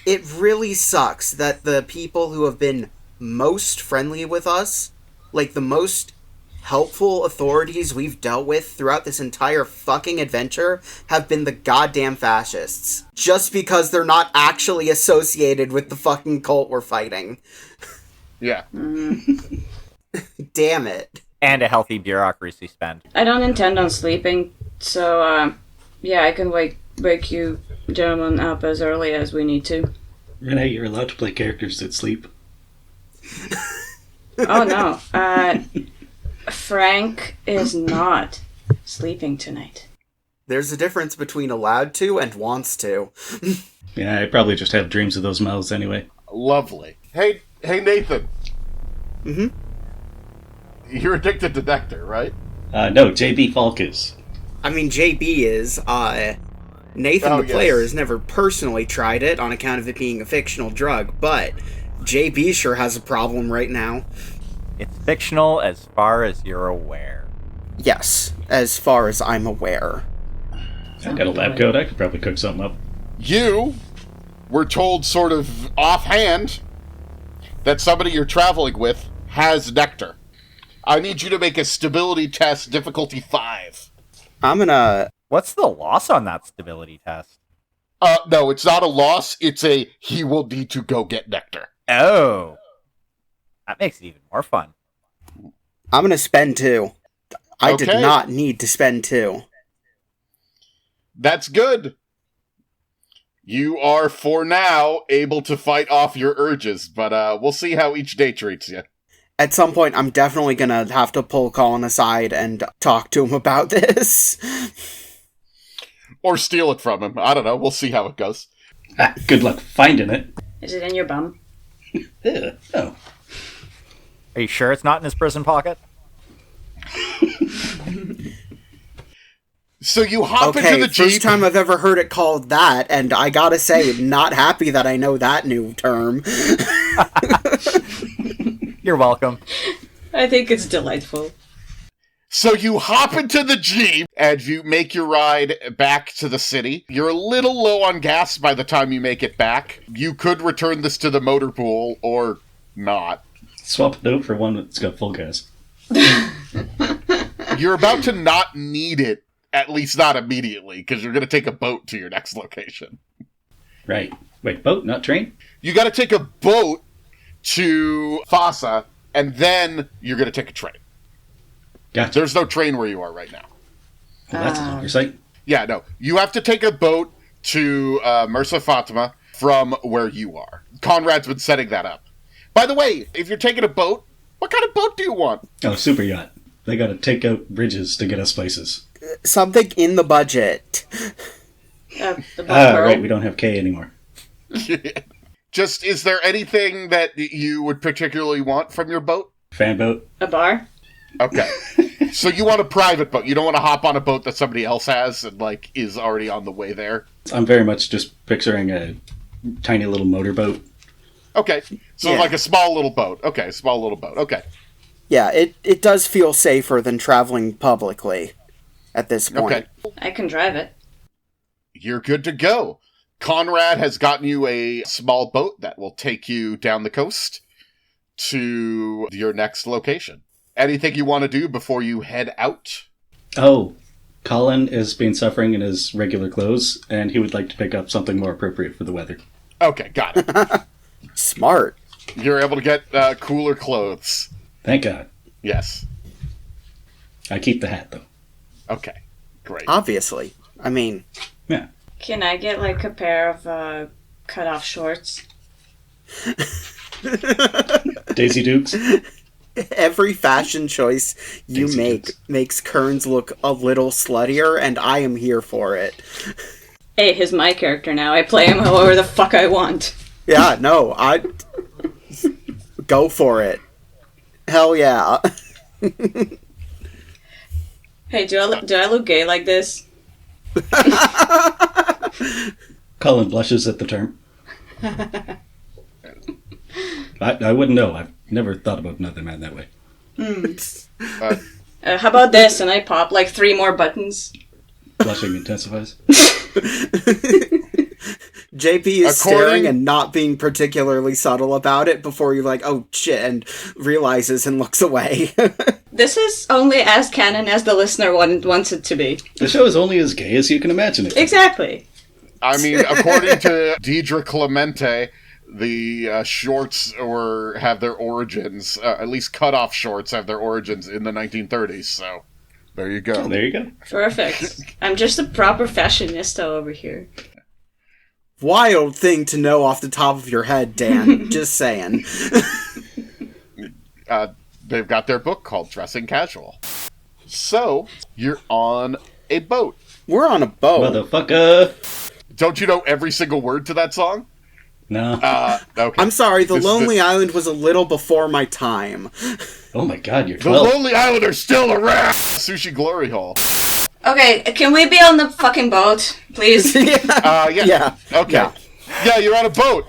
It really sucks that the people who have been most friendly with us, like the most helpful authorities we've dealt with throughout this entire fucking adventure, have been the goddamn fascists. Just because they're not actually associated with the fucking cult we're fighting. Yeah. Damn it. And a healthy bureaucracy spend. I don't intend on sleeping, so I can wake you gentlemen up as early as we need to. Renee, you're allowed to play characters that sleep. Oh no. Frank is not sleeping tonight. There's a difference between allowed to and wants to. Yeah, I probably just have dreams of those mouths anyway. Lovely. Hey, Nathan. Mm-hmm. You're addicted to nectar, right? No, JB Falk is. I mean, JB is, Nathan Oh, the player yes. has never personally tried it on account of it being a fictional drug, but JB sure has a problem right now. It's fictional as far as you're aware. Yes, as far as I'm aware. I got a lab coat. I could probably cook something up. You were told sort of offhand that somebody you're traveling with has nectar. I need you to make a stability test, difficulty 5. I'm gonna... What's the loss on that stability test? No, it's not a loss. It's a he will need to go get nectar. Oh. That makes it even more fun. I'm gonna spend 2. I did Okay. not need to spend 2. That's good. You are, for now, able to fight off your urges, but we'll see how each day treats you. At some point, I'm definitely gonna have to pull Collin aside and talk to him about this. Or steal it from him. I don't know. We'll see how it goes. Good luck finding it. Is it in your bum? Ugh, no. Are you sure it's not in his prison pocket? So you hop into Okay, the Jeep. first time I've ever heard it called that, and I gotta say, not happy that I know that new term. You're welcome. I think it's delightful. So you hop into the Jeep and you make your ride back to the city. You're a little low on gas by the time you make it back. You could return this to the motor pool or not. Swap it out for one that's got full gas. You're about to not need it, at least not immediately, because you're going to take a boat to your next location. Right. Wait, boat, not train? You got to take a boat to Fossa, and then you're going to take a train. Gotcha. There's no train where you are right now. Well, that's an oversight. Yeah, no. You have to take a boat to Mersa Fatima from where you are. Conrad's been setting that up. By the way, if you're taking a boat, what kind of boat do you want? Oh, super yacht. They gotta take out bridges to get us places. Something in the budget. The Pearl. Right, we don't have K anymore. Just, is there anything that you would particularly want from your boat? Fan boat? A bar? Okay. So you want a private boat. You don't want to hop on a boat that somebody else has and, like, is already on the way there. I'm very much just picturing a tiny little motorboat. Okay. So Yeah. like a small little boat. Okay, small little boat. Okay. Yeah, it does feel safer than traveling publicly at this point. Okay. I can drive it. You're good to go. Conrad has gotten you a small boat that will take you down the coast to your next location. Anything you want to do before you head out? Oh, Collin has been suffering in his regular clothes, and he would like to pick up something more appropriate for the weather. Okay, got it. Smart. You're able to get cooler clothes. Thank God. Yes. I keep the hat, though. Okay, great. Obviously. I mean, Yeah. Can I get like a pair of cut-off shorts? Daisy Dukes? every fashion choice you Daisy make Dukes. makes Kearns look a little sluttier, and I am here for it. Hey, he's my character now. I play him however the fuck I want. Yeah, no, I... Go for it. Hell yeah. Hey, do I look gay like this? Collin blushes at the term. I wouldn't know. I've never thought about another man that way. How about this? And I pop like 3 more buttons. Blushing intensifies. JP is staring and not being particularly subtle about it before you're like, oh shit, and realizes and looks away. This is only as canon as the listener wants it to be. The show is only as gay as you can imagine it. Exactly. I mean, according to Deidre Clemente, the shorts have their origins, at least cut-off shorts have their origins in the 1930s, so there you go. Oh, there you go. Perfect. I'm just a proper fashionista over here. Wild thing to know off the top of your head, Dan. Just saying. They've got their book called Dressing Casual. So, you're on a boat. We're on a boat. Motherfucker! Don't you know every single word to that song? No. Okay. I'm sorry, The Lonely Island was a little before my time. Oh my god, you're The 12. Lonely Island are still around! Sushi Glory Hole. Okay, can we be on the fucking boat, please? Yeah. Yeah. Okay. Yeah, you're on a boat.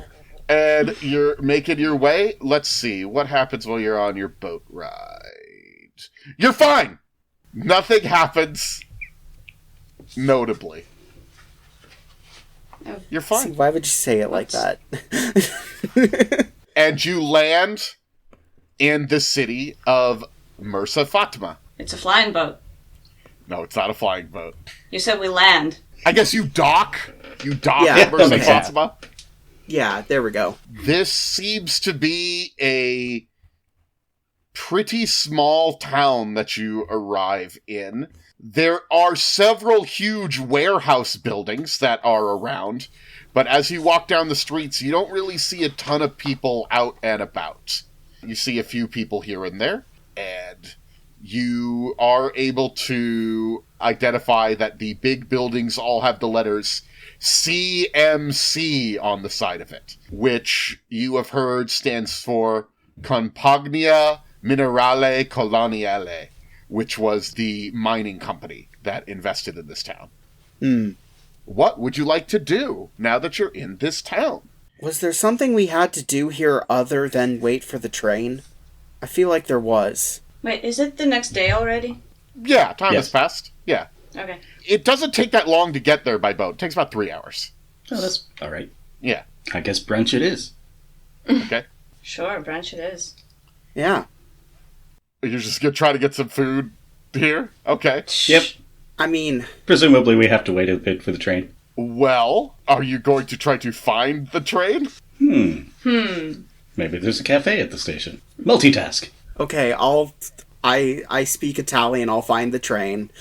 And you're making your way. Let's see. What happens while you're on your boat ride? You're fine! Nothing happens. Notably. You're See, fine. why would you say it like that? And you land in the city of Mursa Fatima. It's a flying boat. No, it's not a flying boat. You said we land. I guess you dock. You dock Yeah, at Mursa that makes sense. Fatima. Yeah, there we go. This seems to be a pretty small town that you arrive in. There are several huge warehouse buildings that are around, but as you walk down the streets, you don't really see a ton of people out and about. You see a few people here and there, and you are able to identify that the big buildings all have the letters CMC on the side of it, which you have heard stands for Compagnia Minerale Coloniale, which was the mining company that invested in this town. What would you like to do now that you're in this town? Was there something we had to do here other than wait for the train? I feel like there was. Wait, is it the next day already? Yeah, time Yes. has passed. Yeah. Okay. It doesn't take that long to get there by boat. It takes about 3 hours. Oh, that's alright. Yeah. I guess brunch it is. Okay. Sure, brunch it is. Yeah. You're just going to try to get some food here? Okay. Yep. I mean, Presumably we have to wait a bit for the train. Well, are you going to try to find the train? Maybe there's a cafe at the station. Multitask. okay, I speak Italian, I'll find the train.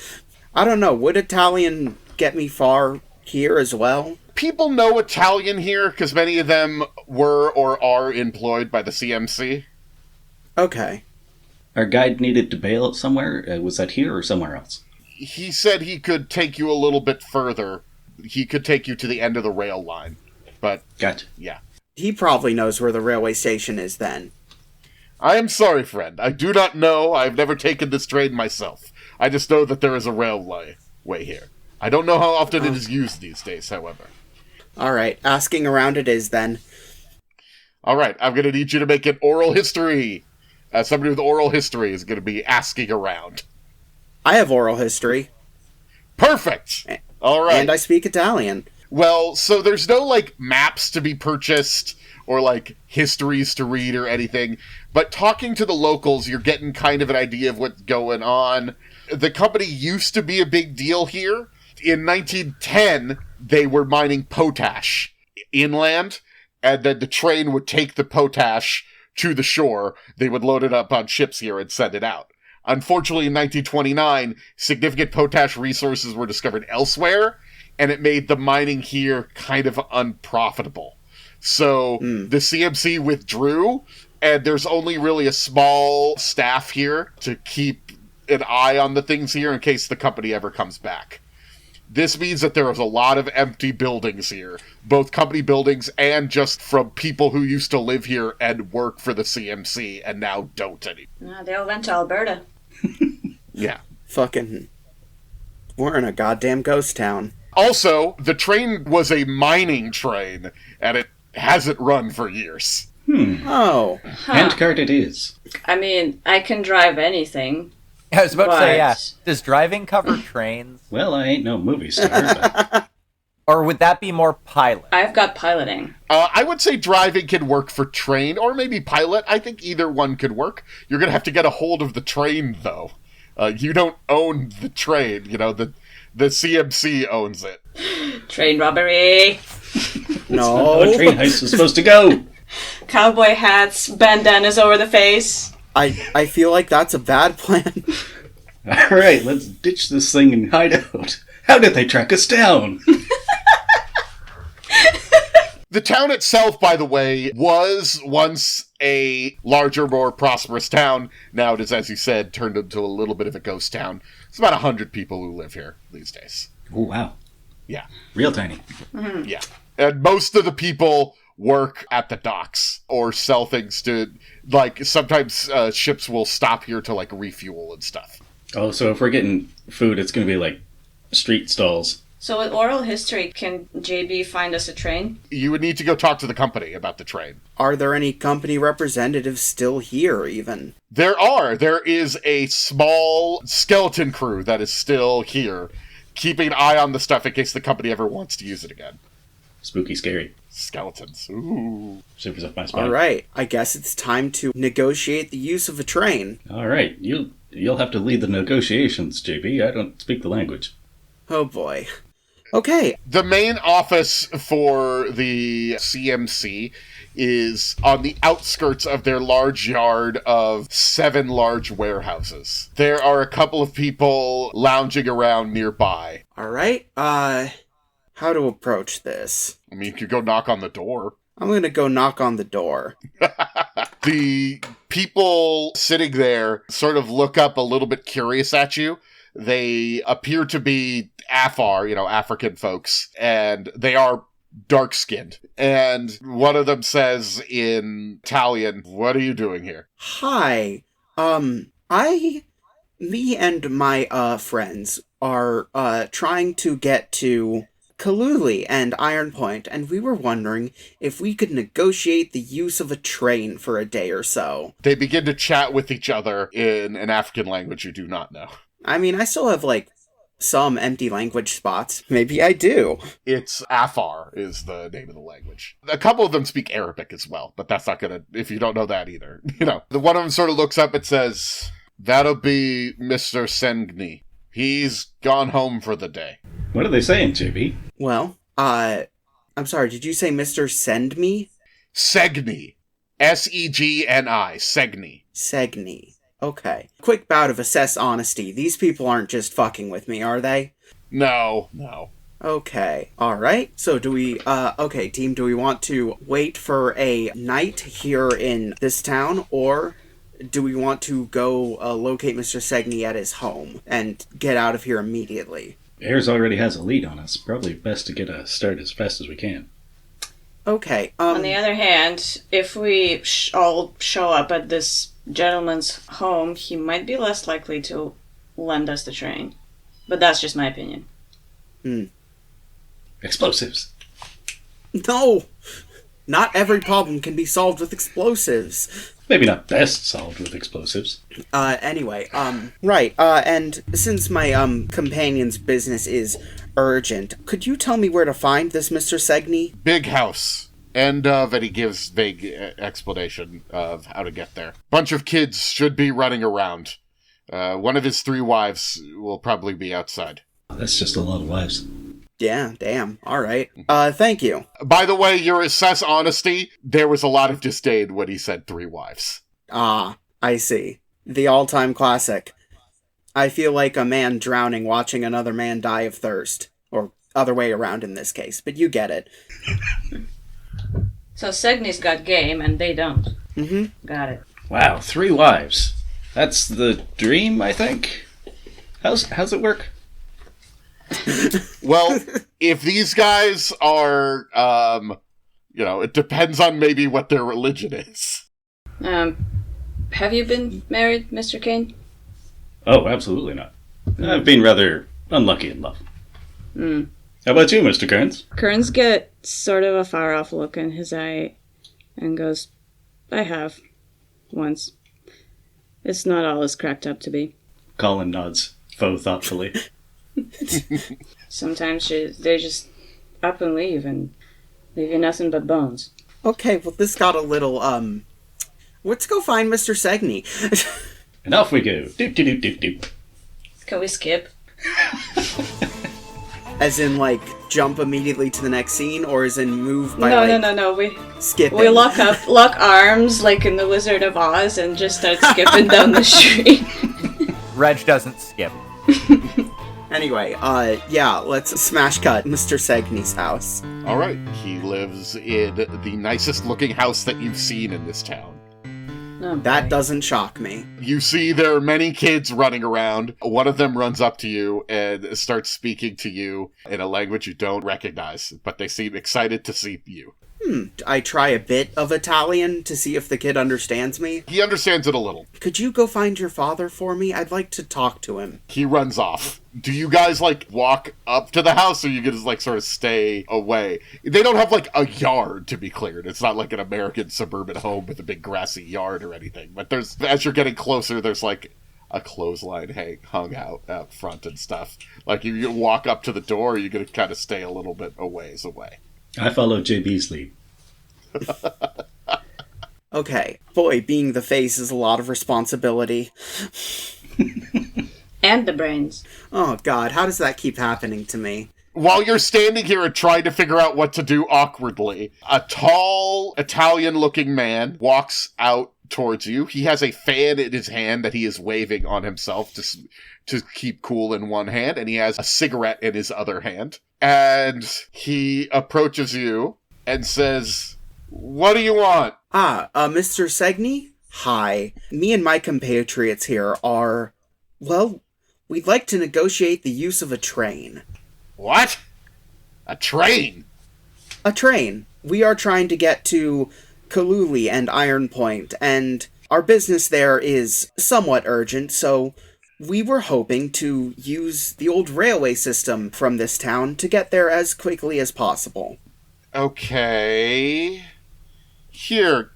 I don't know, would Italian get me far here as well? People know Italian here because many of them were or are employed by the CMC. Okay. Our guide needed to bail somewhere. Was that here or somewhere else? He said he could take you a little bit further. He could take you to the end of the rail line. But, Gotcha. yeah. He probably knows where the railway station is then. I am sorry, friend. I do not know. I've never taken this train myself. I just know that there is a railway here. I don't know how often it is used these days, however. Alright, asking around it is then. Alright, I'm going to need you to make an oral history. Somebody with oral history is going to be asking around. I have oral history, Perfect! Alright. and I speak Italian. Well, so there's no, maps to be purchased or, histories to read or anything. But talking to the locals, you're getting kind of an idea of what's going on. The company used to be a big deal here. In 1910, they were mining potash inland, and then the train would take the potash to the shore. They would load it up on ships here and send it out. Unfortunately, in 1929, significant potash resources were discovered elsewhere, and it made the mining here kind of unprofitable. So the CMC withdrew, and there's only really a small staff here to keep an eye on the things here in case the company ever comes back. This means that there is a lot of empty buildings here, both company buildings and just from people who used to live here and work for the CMC and now don't anymore. No, they all went to Alberta. Yeah. Fucking... We're in a goddamn ghost town. Also, the train was a mining train, and it hasn't run for years. Oh. Handcart it is. I mean, I can drive anything. I was about to say, yeah. But- Does driving cover trains? Well, I ain't no movie star, but Or would that be more pilot? I've got piloting. I would say driving can work for train, or maybe pilot. I think either one could work. You're going to have to get a hold of the train, though. You don't own the train, the CMC owns it. Train robbery. No. how a train heist is supposed to go. Cowboy hats, bandanas over the face. I feel like that's a bad plan. All right, let's ditch this thing and hide out. How did they track us down? The town itself, by the way, was once a larger, more prosperous town. Now it is, as you said, turned into a little bit of a ghost town. It's about 100 people who live here these days. Oh, wow. Yeah. Real tiny. Yeah. And most of the people work at the docks or sell things to, like, sometimes ships will stop here to, like, refuel and stuff. Oh, so if we're getting food, it's going to be like street stalls. So with oral history, can JB find us a train? You would need to go talk to the company about the train. Are there any company representatives still here, even? There are. There is a small skeleton crew that is still here, keeping an eye on the stuff in case the company ever wants to use it again. Spooky, scary. Skeletons. Ooh. Shivers up my spine. All right, I guess it's time to negotiate the use of a train. All right, you'll have to lead the negotiations, JB. I don't speak the language. Oh boy. Okay. The main office for the CMC is on the outskirts of their large yard of 7 large warehouses. There are a couple of people lounging around nearby. All right. How to approach this? I mean, you could go knock on the door. I'm gonna go knock on the door. The people sitting there sort of look up a little bit curious at you. They appear to be Afar, African folks, and they are dark-skinned. And one of them says in Italian, "What are you doing here?" Hi. Me and my friends are trying to get to Kaluli and Iron Point, and we were wondering if we could negotiate the use of a train for a day or so. They begin to chat with each other in an African language you do not know. I mean, I still have, some empty language spots. Maybe I do. It's Afar is the name of the language. A couple of them speak Arabic as well, but that's not gonna, if you don't know that either. The one of them sort of looks up and says, "That'll be Mr. Sengni. He's gone home for the day." What are they saying, JB? Well, I'm sorry, did you say Mr. Send Me? Segni. Segni. Segni. Segni. Okay. Quick bout of assess honesty. These people aren't just fucking with me, are they? No. Okay. Alright. So do we, okay, team, do we want to wait for a night here in this town, or do we want to go locate Mr. Segni at his home and get out of here immediately? Ayers already has a lead on us. Probably best to get a start as fast as we can. Okay, On the other hand, if we all show up at this gentleman's home, he might be less likely to lend us the train. But that's just my opinion. Explosives. No! Not every problem can be solved with explosives. Maybe not best solved with explosives. Anyway, right, and since my, companion's business is urgent, could you tell me where to find this Mr. Segni? Big house. And he gives vague explanation of how to get there. Bunch of kids should be running around. One of his 3 wives will probably be outside. That's just a lot of wives. Yeah, damn. Alright. Thank you. By the way, your assess honesty, there was a lot of disdain when he said 3 wives. Ah, I see. The all-time classic. I feel like a man drowning watching another man die of thirst. Or other way around in this case, but you get it. So Segni's got game, and they don't. Mm-hmm. Got it. Wow, 3 wives. That's the dream, I think? How's it work? Well, if these guys are, it depends on maybe what their religion is. Have you been married, Mr. Kane? Oh, absolutely not. I've been rather unlucky in love. How about you, Mr. Kearns? Kearns get sort of a far-off look in his eye and goes, I have. Once. It's not all it's cracked up to be. Collin nods, faux thoughtfully. Sometimes they just up and leave and leave you nothing but bones. Okay, well this got a little, let's go find Mr. Segni. And off we go. Doop, doop, doop, doop. Can we skip? As in, jump immediately to the next scene, or as in move by, No. We skipping? lock arms like in The Wizard of Oz and just start skipping down the street. Reg doesn't skip. Anyway, let's smash cut Mr. Segni's house. All right. He lives in the nicest looking house that you've seen in this town. That doesn't shock me. You see there are many kids running around. One of them runs up to you and starts speaking to you in a language you don't recognize, but they seem excited to see you. I try a bit of Italian to see if the kid understands me. He understands it a little. Could you go find your father for me? I'd like to talk to him. He runs off. Do you guys, walk up to the house, or you can just, sort of stay away? They don't have, a yard to be cleared. It's not like an American suburban home with a big grassy yard or anything. But as you're getting closer, there's, a clothesline hung out front and stuff. You walk up to the door, you're going to kind of stay a little bit a ways away. I follow JB's lead. Okay. Boy, being the face is a lot of responsibility. And the brains. Oh, God, how does that keep happening to me? While you're standing here and trying to figure out what to do awkwardly, a tall, Italian-looking man walks out towards you. He has a fan in his hand that he is waving on himself to keep cool in one hand, and he has a cigarette in his other hand. And he approaches you and says, "What do you want?" Mr. Segni? Hi. Me and my compatriots here are, well, we'd like to negotiate the use of a train. What? A train? A train. We are trying to get to Kaluli and Iron Point, and our business there is somewhat urgent, so we were hoping to use the old railway system from this town to get there as quickly as possible. Okay. Here,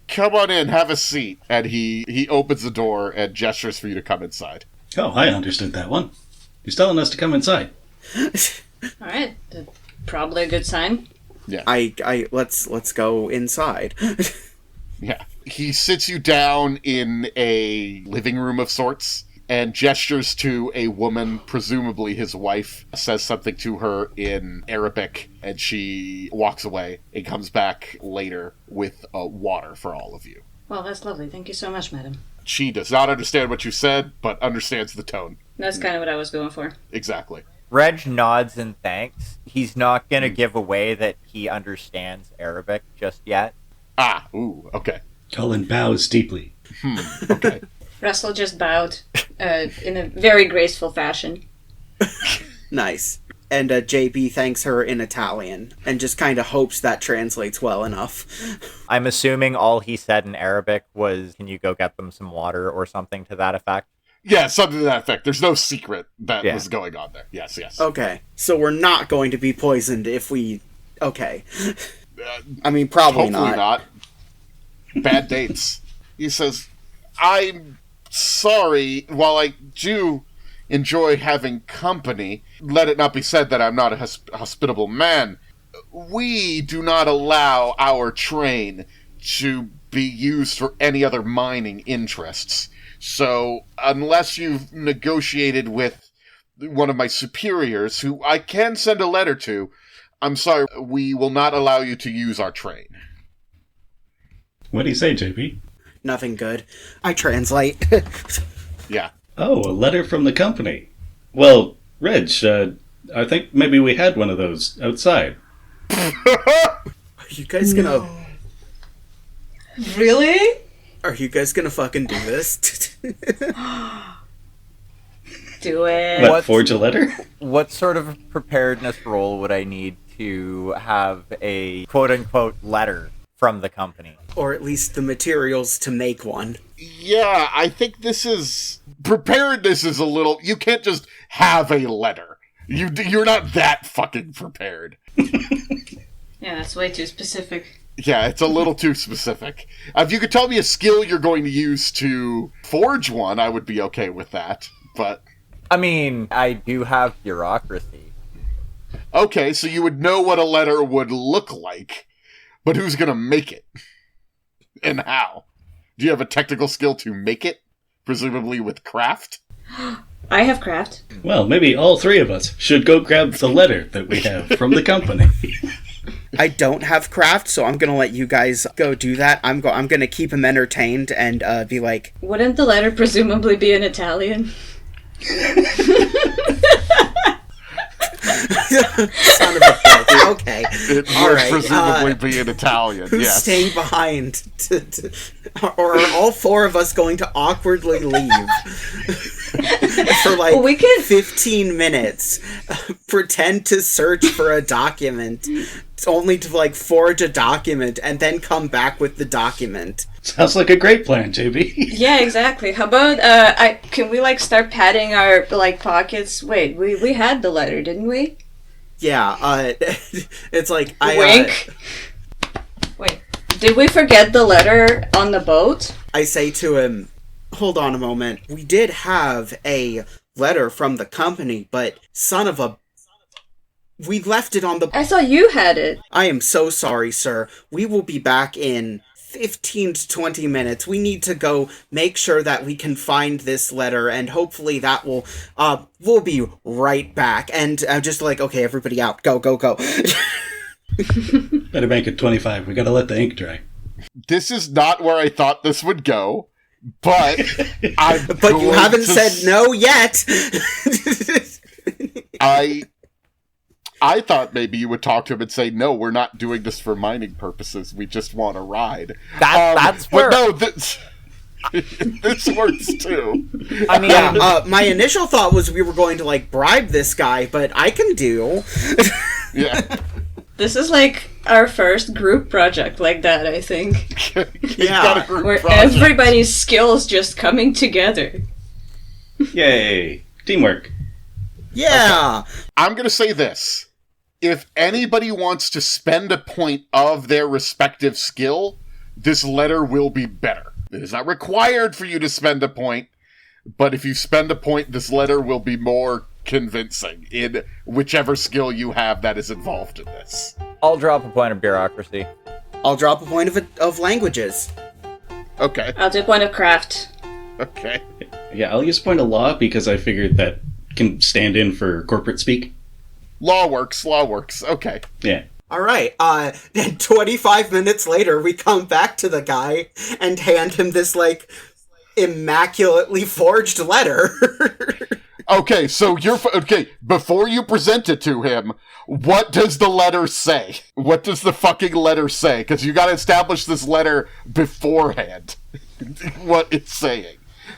come on in, have a seat. And he opens the door and gestures for you to come inside. Oh, I understood that one. He's telling us to come inside. Alright, probably a good sign. Yeah. Let's go inside. Yeah. He sits you down in a living room of sorts and gestures to a woman, presumably his wife, says something to her in Arabic, and she walks away and comes back later with water for all of you. Well, that's lovely. Thank you so much, madam. She does not understand what you said, but understands the tone. That's kind of what I was going for. Exactly. Reg nods and thanks. He's not going to give away that he understands Arabic just yet. Okay. Collin bows deeply. Okay. Russell just bowed in a very graceful fashion. Nice. And JB thanks her in Italian and just kind of hopes that translates well enough. I'm assuming all he said in Arabic was, "Can you go get them some water?" or something to that effect. Yeah, something to that effect. There's no secret that was going on there. Yes. Okay. So we're not going to be poisoned if we... Okay. I mean, probably not. Bad dates. He says, "I'm sorry, while I do enjoy having company, let it not be said that I'm not a hospitable man. We do not allow our train to be used for any other mining interests. So, unless you've negotiated with one of my superiors, who I can send a letter to, I'm sorry, we will not allow you to use our train." What do you say, JP? Nothing good. I translate. Yeah. Oh, a letter from the company. Well, Reg, I think maybe we had one of those outside. Are you guys gonna... Really? Are you guys gonna fucking do this? Do it. What, forge a letter? What sort of preparedness role would I need to have a quote-unquote letter from the company? Or at least the materials to make one. Yeah, I think preparedness is a little... You can't just have a letter. You're not that fucking prepared. Yeah, that's way too specific. Yeah, it's a little too specific. If you could tell me a skill you're going to use to forge one, I would be okay with that, but... I mean, I do have bureaucracy. Okay, so you would know what a letter would look like, but who's going to make it? And how? Do you have a technical skill to make it? Presumably with craft? I have craft. Well, maybe all three of us should go grab the letter that we have from the company. I don't have craft, so I'm gonna let you guys go do that. I'm gonna keep him entertained and be like... Wouldn't the letter presumably be in Italian? Son of a bitch. Okay. It All would right, presumably be in Italian, Who's yes. staying behind? Or are all four of us going to awkwardly leave for like We can- 15 minutes? Pretend to search for a document, only to like forge a document and then come back with the document. Sounds like a great plan, JB. Yeah, exactly. How about can we like start patting our like pockets? Wait, we had the letter, didn't we? Yeah, it's like Wink. Wait, did we forget the letter on the boat? I say to him, hold on a moment. We did have a letter from the company, but son of a... We left it on the... I thought you had it. I am so sorry, sir. We will be back in 15 to 20 minutes. We need to go make sure that we can find this letter, and hopefully that will... we'll be right back. And I'm just like, okay, everybody out. Go, go, go. Better make it 25. We gotta let the ink dry. This is not where I thought this would go, but I'm But you going haven't to said no yet. I thought maybe you would talk to him and say, no, we're not doing this for mining purposes. We just want to ride. That's where... But no, this works too. I mean, Yeah, my initial thought was we were going to, like, bribe this guy, but I can do. Yeah. This is like our first group project like that, I think. Yeah. Got a group Where project. everybody's skills just coming together. Yay! Teamwork. Yeah. I'm going to say this. If anybody wants to spend a point of their respective skill, this letter will be better. It is not required for you to spend a point, but if you spend a point, this letter will be more convincing in whichever skill you have that is involved in this. I'll drop a point of bureaucracy. I'll drop a point of languages. Okay. I'll do point of craft. Okay. Yeah, I'll use point of law because I figured that can stand in for corporate speak. Law works. Okay. Yeah. All right. Then 25 minutes later, we come back to the guy and hand him this, like, immaculately forged letter. Okay, so okay, before you present it to him, what does the letter say? What does the fucking letter say? Because you gotta establish this letter beforehand. What it's saying.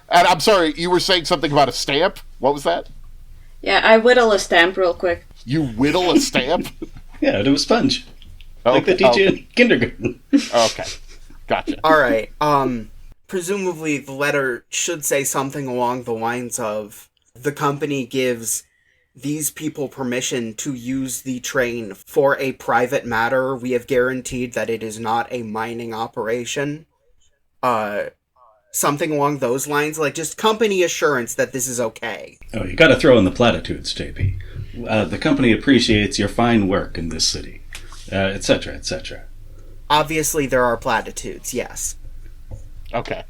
And I'm sorry, you were saying something about a stamp? What was that? Yeah, I whittle a stamp real quick. You whittle a stamp? Yeah, do a sponge. Like they Okay, teach you in kindergarten. okay. Gotcha. All right. Presumably the letter should say something along the lines of, the company gives these people permission to use the train for a private matter. We have guaranteed that it is not a mining operation. Something along those lines, like just company assurance that this is okay. Oh, you gotta throw in the platitudes, JP. The company appreciates your fine work in this city, etc., etc. Obviously there are platitudes, yes. Okay.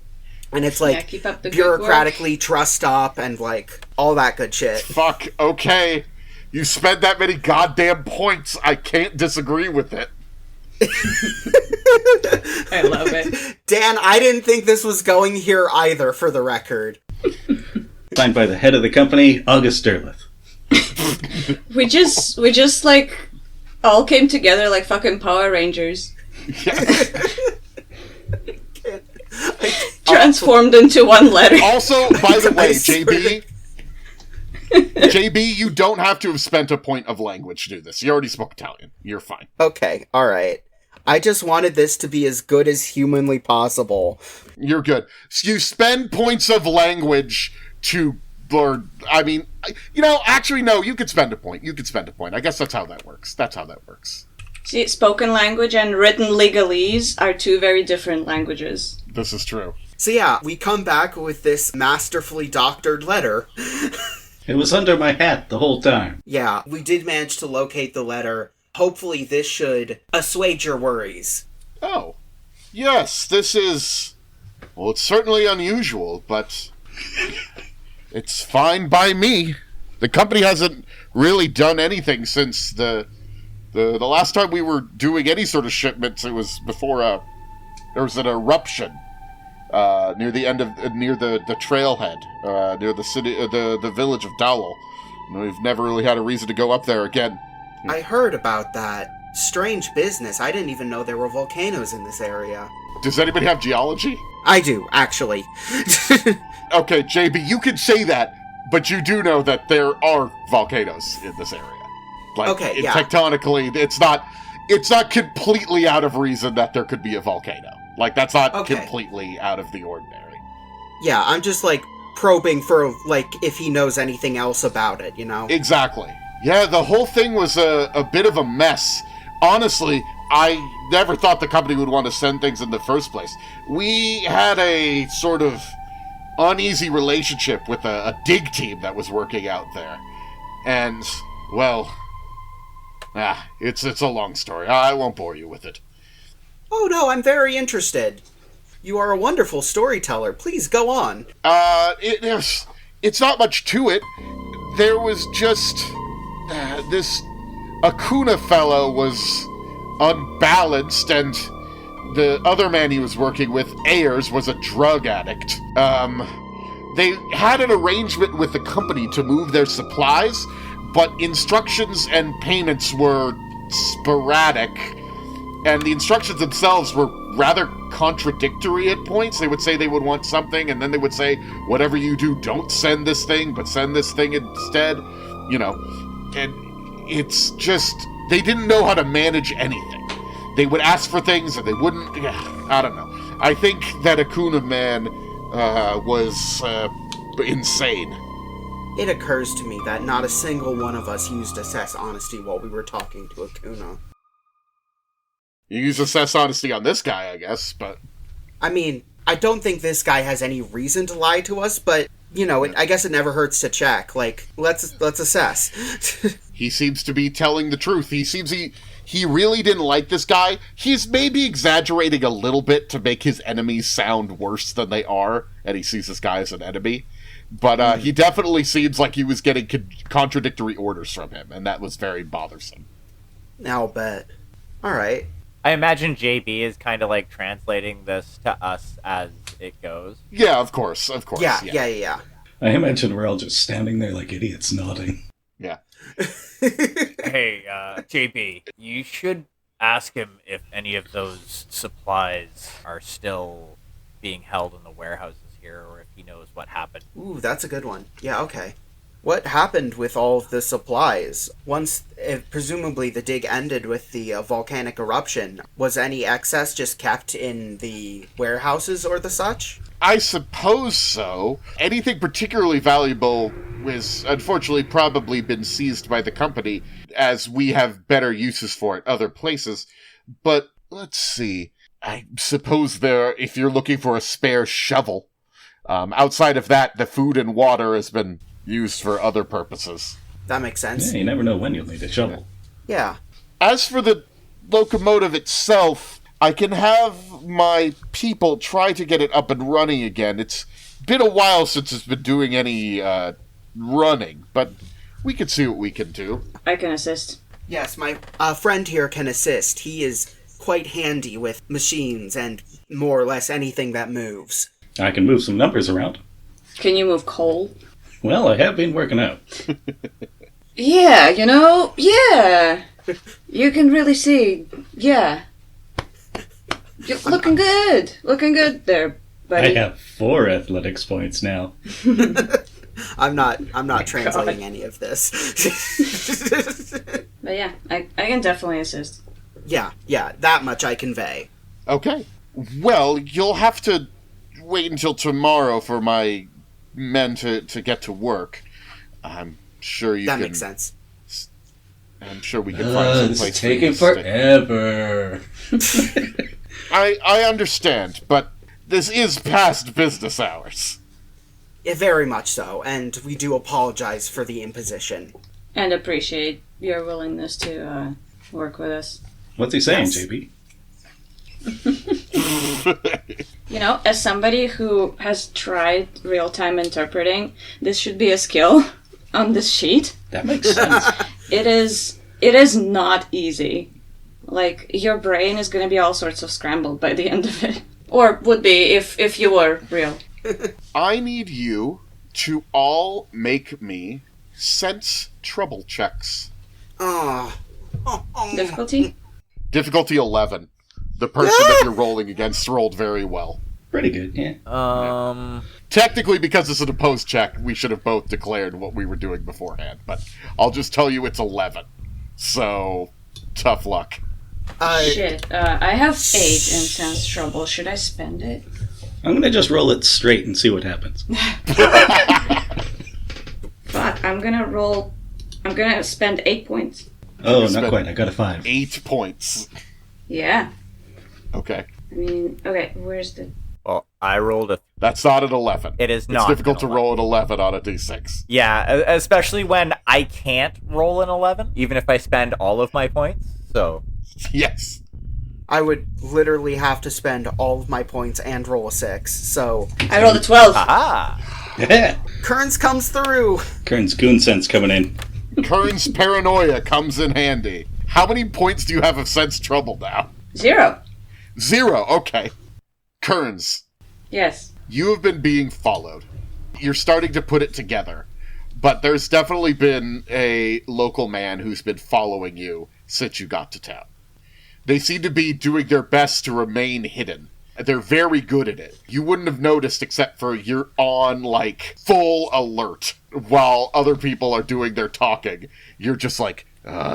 And it's Yeah, like keep up the good work. bureaucratically trussed up and like all that good shit. Fuck, okay. You spent that many goddamn points. I can't disagree with it. I love it. Dan, I didn't think this was going here either, for the record. Signed by the head of the company, August Derleth. We just like all came together like fucking Power Rangers. Transformed into one letter. Also, by the way, I swear JB, you don't have to have spent a point of language to do this. You already spoke Italian. You're fine. Okay, alright. I just wanted this to be as good as humanly possible. You're good. So you spend points of language to learn. I mean, actually, no, you could spend a point. I guess that's how that works. See, spoken language and written legalese are two very different languages. This is true. So yeah, we come back with this masterfully doctored letter. It was under my hat the whole time. Yeah, we did manage to locate the letter. Hopefully this should assuage your worries. Oh, yes, this is... Well, it's certainly unusual, but it's fine by me. The company hasn't really done anything since the last time we were doing any sort of shipments. It was before there was an eruption near the trailhead near the city, the village of Dallol. We've never really had a reason to go up there again. I heard about that. Strange business. I didn't even know there were volcanoes in this area. Does anybody have geology? I do, actually. Okay, JB, you can say that, but you do know that there are volcanoes in this area. Like, Okay, yeah. Tectonically, it's not completely out of reason that there could be a volcano. Like, that's not Okay. completely out of the ordinary. Yeah, I'm just, like, probing for, like, if he knows anything else about it, you know? Exactly. Yeah, the whole thing was a bit of a mess. Honestly, I never thought the company would want to send things in the first place. We had a sort of uneasy relationship with a dig team that was working out there. And, well, it's a long story. I won't bore you with it. Oh, no, I'm very interested. You are a wonderful storyteller. Please go on. It's not much to it. There was just this Acuna fellow was unbalanced, and the other man he was working with, Ayers, was a drug addict. They had an arrangement with the company to move their supplies, but instructions and payments were sporadic, and the instructions themselves were rather contradictory at points. They would say they would want something, and then they would say, whatever you do, don't send this thing, but send this thing instead. You know, and it's just, they didn't know how to manage anything. They would ask for things, and they wouldn't, I don't know. I think that Acuna man was insane. It occurs to me that not a single one of us used assess honesty while we were talking to Acuna. You use assess honesty on this guy, I guess, but... I mean, I don't think this guy has any reason to lie to us, but, you know, I guess it never hurts to check. Like, let's assess. He seems to be telling the truth. He really didn't like this guy. He's maybe exaggerating a little bit to make his enemies sound worse than they are, and he sees this guy as an enemy. But he definitely seems like he was getting contradictory orders from him, and that was very bothersome. I'll bet. Alright. I imagine JB is kind of like translating this to us as it goes. Yeah, of course. Yeah. I imagine we're all just standing there like idiots nodding. Yeah. Hey, JB, you should ask him if any of those supplies are still being held in the warehouses here, or if he knows what happened. Ooh, that's a good one. Yeah, okay. What happened with all of the supplies? Once, presumably, the dig ended with the volcanic eruption, was any excess just kept in the warehouses or the such? I suppose so. Anything particularly valuable was, unfortunately, probably been seized by the company, as we have better uses for it other places. But, let's see. I suppose if you're looking for a spare shovel, outside of that, the food and water has been used for other purposes. That makes sense. Yeah, you never know when you'll need a shovel. Yeah. As for the locomotive itself, I can have my people try to get it up and running again. It's been a while since it's been doing any running, but we can see what we can do. I can assist. Yes, my friend here can assist. He is quite handy with machines and more or less anything that moves. I can move some numbers around. Can you move coal? Well, I have been working out. Yeah, yeah. You can really see, yeah. You're looking good there, buddy. I have 4 athletics points now. I'm not translating any of this. But yeah, I can definitely assist. Yeah, that much I convey. Okay. Well, you'll have to wait until tomorrow for my men to get to work. I'm sure you can... That makes sense. I'm sure we can find some This place is taking for you to forever. I understand, but this is past business hours. Yeah, very much so, and we do apologize for the imposition. And appreciate your willingness to work with us. What's he saying, Yes. JB? As somebody who has tried real-time interpreting, this should be a skill on this sheet. That makes sense. It is not easy. Like, your brain is going to be all sorts of scrambled by the end of it. Or would be if you were real. I need you to all make me sense trouble checks. Difficulty? Difficulty 11. The person that you're rolling against rolled very well. Pretty good, yeah. Technically, because it's an opposed check, we should have both declared what we were doing beforehand, but I'll just tell you it's 11. So, tough luck. Shit. I have 8 in sense trouble. Should I spend it? I'm gonna just roll it straight and see what happens. Fuck, I'm gonna spend 8 points. Oh, not quite. I got a 5. 8 points. Yeah. Okay. I mean, okay, where's the... Well, I rolled a... That's not an 11. It is not. It's difficult to an roll an 11 on a d6. Yeah, especially when I can't roll an 11, even if I spend all of my points, so... Yes. I would literally have to spend all of my points and roll a 6, so... I rolled a 12. Aha! Yeah. Kearns comes through! Kern's goon sense coming in. Kern's paranoia comes in handy. How many points do you have of sense trouble now? 0. 0, okay. Kearns, Yes. you have been being followed. You're starting to put it together. But there's definitely been a local man who's been following you since you got to town. They seem to be doing their best to remain hidden. They're very good at it. You wouldn't have noticed except for you're on, like, full alert while other people are doing their talking. You're just like,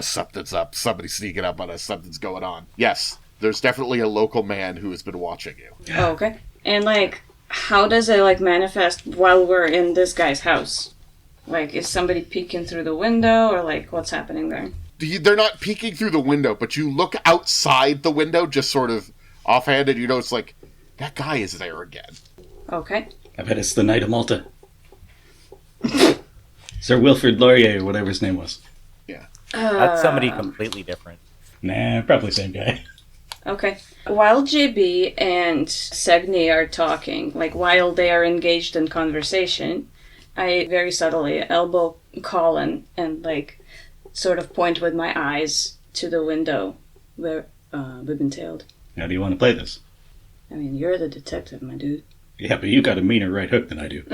something's up, somebody's sneaking up on us, something's going on. Yes, there's definitely a local man who has been watching you. Oh, okay. And, like, how does it, like, manifest while we're in this guy's house? Like, is somebody peeking through the window, or, like, what's happening there? They're not peeking through the window, but you look outside the window, just sort of offhand, and you notice, like, that guy is there again. Okay. I bet it's the Knight of Malta. Sir Wilfrid Laurier, or whatever his name was. Yeah. That's somebody completely different. Nah, probably same guy. Okay. While JB and Segni are talking, like, while they are engaged in conversation, I very subtly elbow Collin and, like, sort of point with my eyes to the window where we've been tailed. How do you want to play this? I mean, you're the detective, my dude. Yeah, but you got a meaner right hook than I do.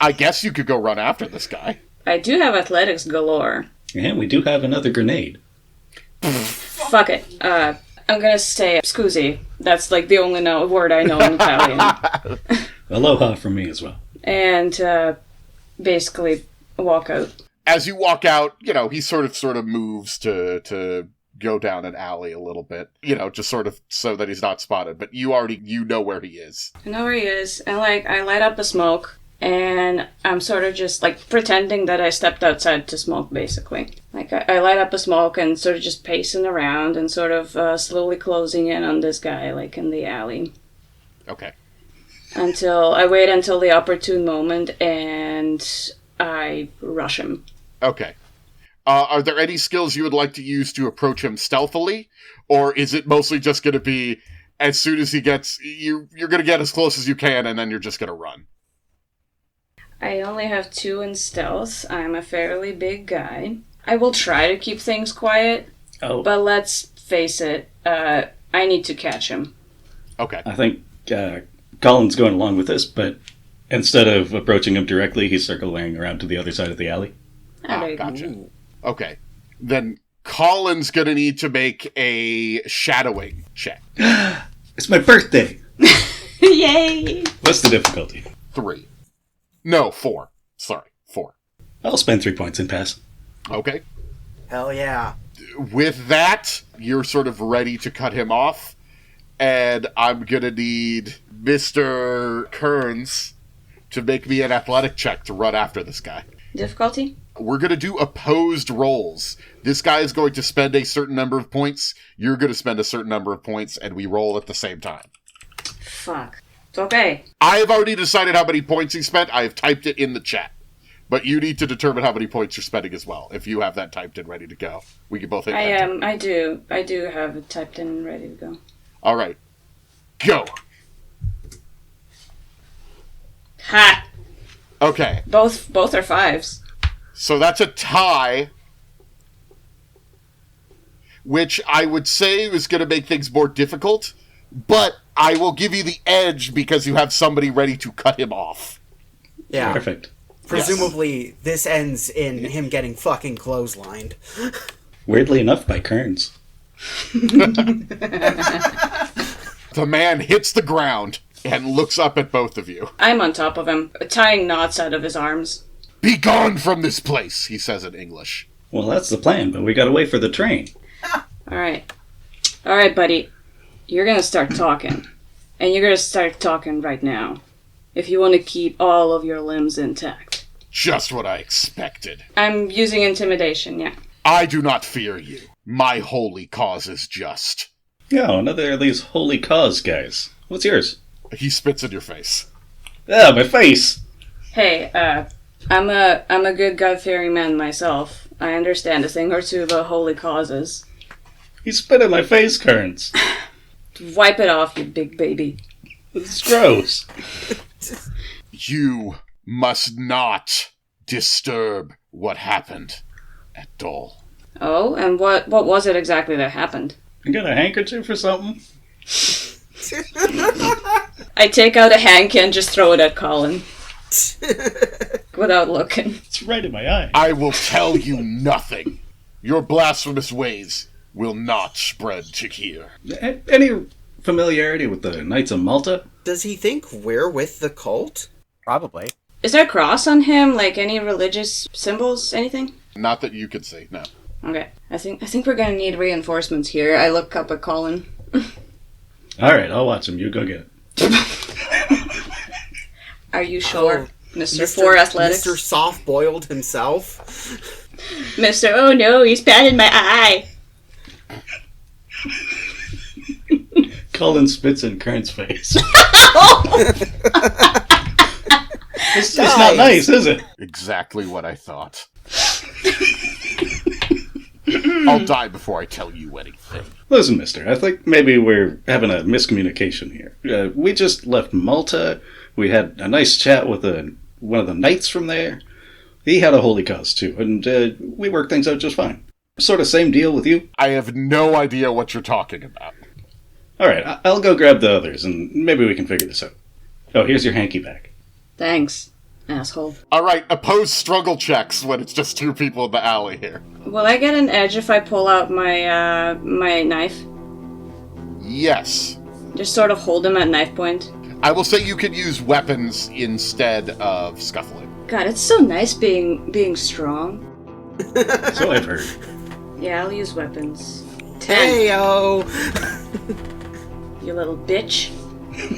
I guess you could go run after this guy. I do have athletics galore. And we do have another grenade. Fuck it. I'm gonna say scusi. That's, like, the only word I know in Italian. Aloha from me as well. And basically walk out. As you walk out, you know, he sort of moves to go down an alley a little bit, you know, just sort of so that he's not spotted, but you know where he is. I know where he is, and, like, I light up a smoke, and I'm sort of just, like, pretending that I stepped outside to smoke, basically. Like, I light up a smoke and sort of just pacing around and sort of slowly closing in on this guy, like, in the alley. Okay. I wait until the opportune moment, and I rush him. Okay. Are there any skills you would like to use to approach him stealthily? Or is it mostly just going to be, as soon as he gets, you're going to get as close as you can, and then you're just going to run? I only have 2 in stealth. I'm a fairly big guy. I will try to keep things quiet, but let's face it, I need to catch him. Okay. I think Colin's going along with this, but instead of approaching him directly, he's circling around to the other side of the alley. Gotcha. Okay. Then Colin's going to need to make a shadowing check. It's my birthday! Yay! What's the difficulty? 3. No, 4. Sorry, 4. I'll spend 3 points and pass. Okay. Hell yeah. With that, you're sort of ready to cut him off, and I'm going to need Mr. Kearns to make me an athletic check to run after this guy. Difficulty? We're going to do opposed rolls. This guy is going to spend a certain number of points, you're going to spend a certain number of points, and we roll at the same time. Fuck. It's okay. I have already decided how many points he spent. I have typed it in the chat. But you need to determine how many points you're spending as well. If you have that typed in ready to go, we can both hit enter. I do have it typed in and ready to go. All right. Go. Ha! Okay. Both are 5s. So that's a tie, which I would say is going to make things more difficult, but I will give you the edge because you have somebody ready to cut him off. Yeah. Perfect. Presumably, this ends in him getting fucking clotheslined. Weirdly enough, by Kearns. The man hits the ground and looks up at both of you. I'm on top of him, tying knots out of his arms. "Be gone from this place," he says in English. Well, that's the plan, but we gotta wait for the train. Alright, buddy. You're gonna start talking. And you're gonna start talking right now. If you want to keep all of your limbs intact. Just what I expected. I'm using intimidation, yeah. I do not fear you. My holy cause is just. Yeah, another of these holy cause guys. What's yours? He spits in your face. Ah, my face! Hey, I'm a good God-fearing man myself. I understand a thing or two about holy causes. He spit in my face, Kearns. Wipe it off, you big baby. It's gross. You must not disturb what happened at Dallol. Oh, and what was it exactly that happened? You got a handkerchief or something? I take out a hanky and just throw it at Collin. Without looking. It's right in my eye. I will tell you nothing. Your blasphemous ways will not spread to here. Any familiarity with the Knights of Malta? Does he think we're with the cult? Probably. Is there a cross on him? Like any religious symbols? Anything? Not that you can see, no. Okay. I think we're gonna need reinforcements here. I look up at Collin. Alright, I'll watch him. You go get it. Are you sure, Mr. Four Athletics? Mr. Soft-boiled himself? Mr. Oh no, he's patted my eye. Collin spits in Kearns' face. It's not nice, is it? Exactly what I thought. I'll die before I tell you anything. Listen, mister, I think maybe we're having a miscommunication here. We just left Malta. We had a nice chat with one of the knights from there. He had a holy cause, too, and we worked things out just fine. Sort of same deal with you? I have no idea what you're talking about. Alright, I'll go grab the others, and maybe we can figure this out. Oh, here's your hanky back. Thanks, asshole. Alright, oppose struggle checks when it's just two people in the alley here. Will I get an edge if I pull out my my knife? Yes. Just sort of hold him at knife point? I will say you could use weapons instead of scuffling. God, it's so nice being strong. So I've heard. Yeah, I'll use weapons. 10. Heyo! You little bitch.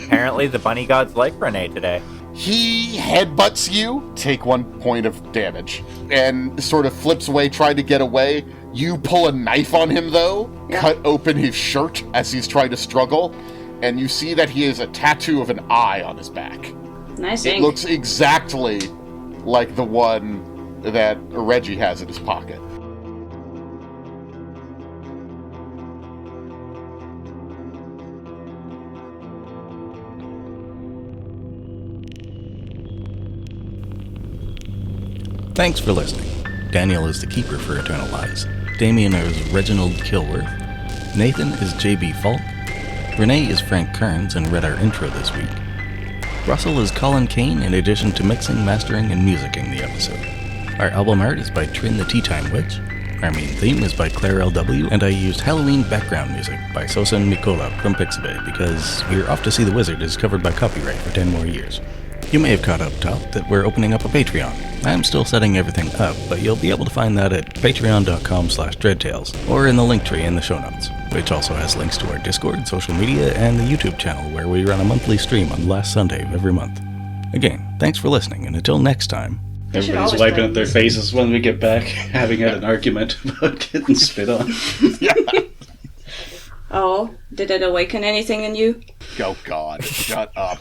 Apparently the bunny gods like Renee today. He headbutts you, take 1 point of damage, and sort of flips away, trying to get away. You pull a knife on him, though, cut open his shirt as he's trying to struggle, and you see that he has a tattoo of an eye on his back. Nice It ink. looks exactly like the one that Reggie has in his pocket. Thanks for listening. Daniel is the keeper for Eternal Lies. Damien is Reginald Kilworth. Nathan is J.B. Falk. Renee is Frank Kearns and read our intro this week. Russell is Colin Kane in addition to mixing, mastering, and musicking the episode. Our album art is by Trin the Tea Time Witch. Our main theme is by Claire L.W. and I used Halloween background music by Sosa and Mikola from Pixabay because We're Off to See the Wizard is covered by copyright for 10 more years. You may have caught up top that we're opening up a Patreon. I'm still setting everything up, but you'll be able to find that at patreon.com/dreadtales or in the link tree in the show notes, which also has links to our Discord, social media, and the YouTube channel where we run a monthly stream on the last Sunday of every month. Again, thanks for listening, and until next time. Everybody's wiping up their faces when we get back, having had an argument about getting spit on. Yeah. Oh, did it awaken anything in you? Oh, God. Shut up.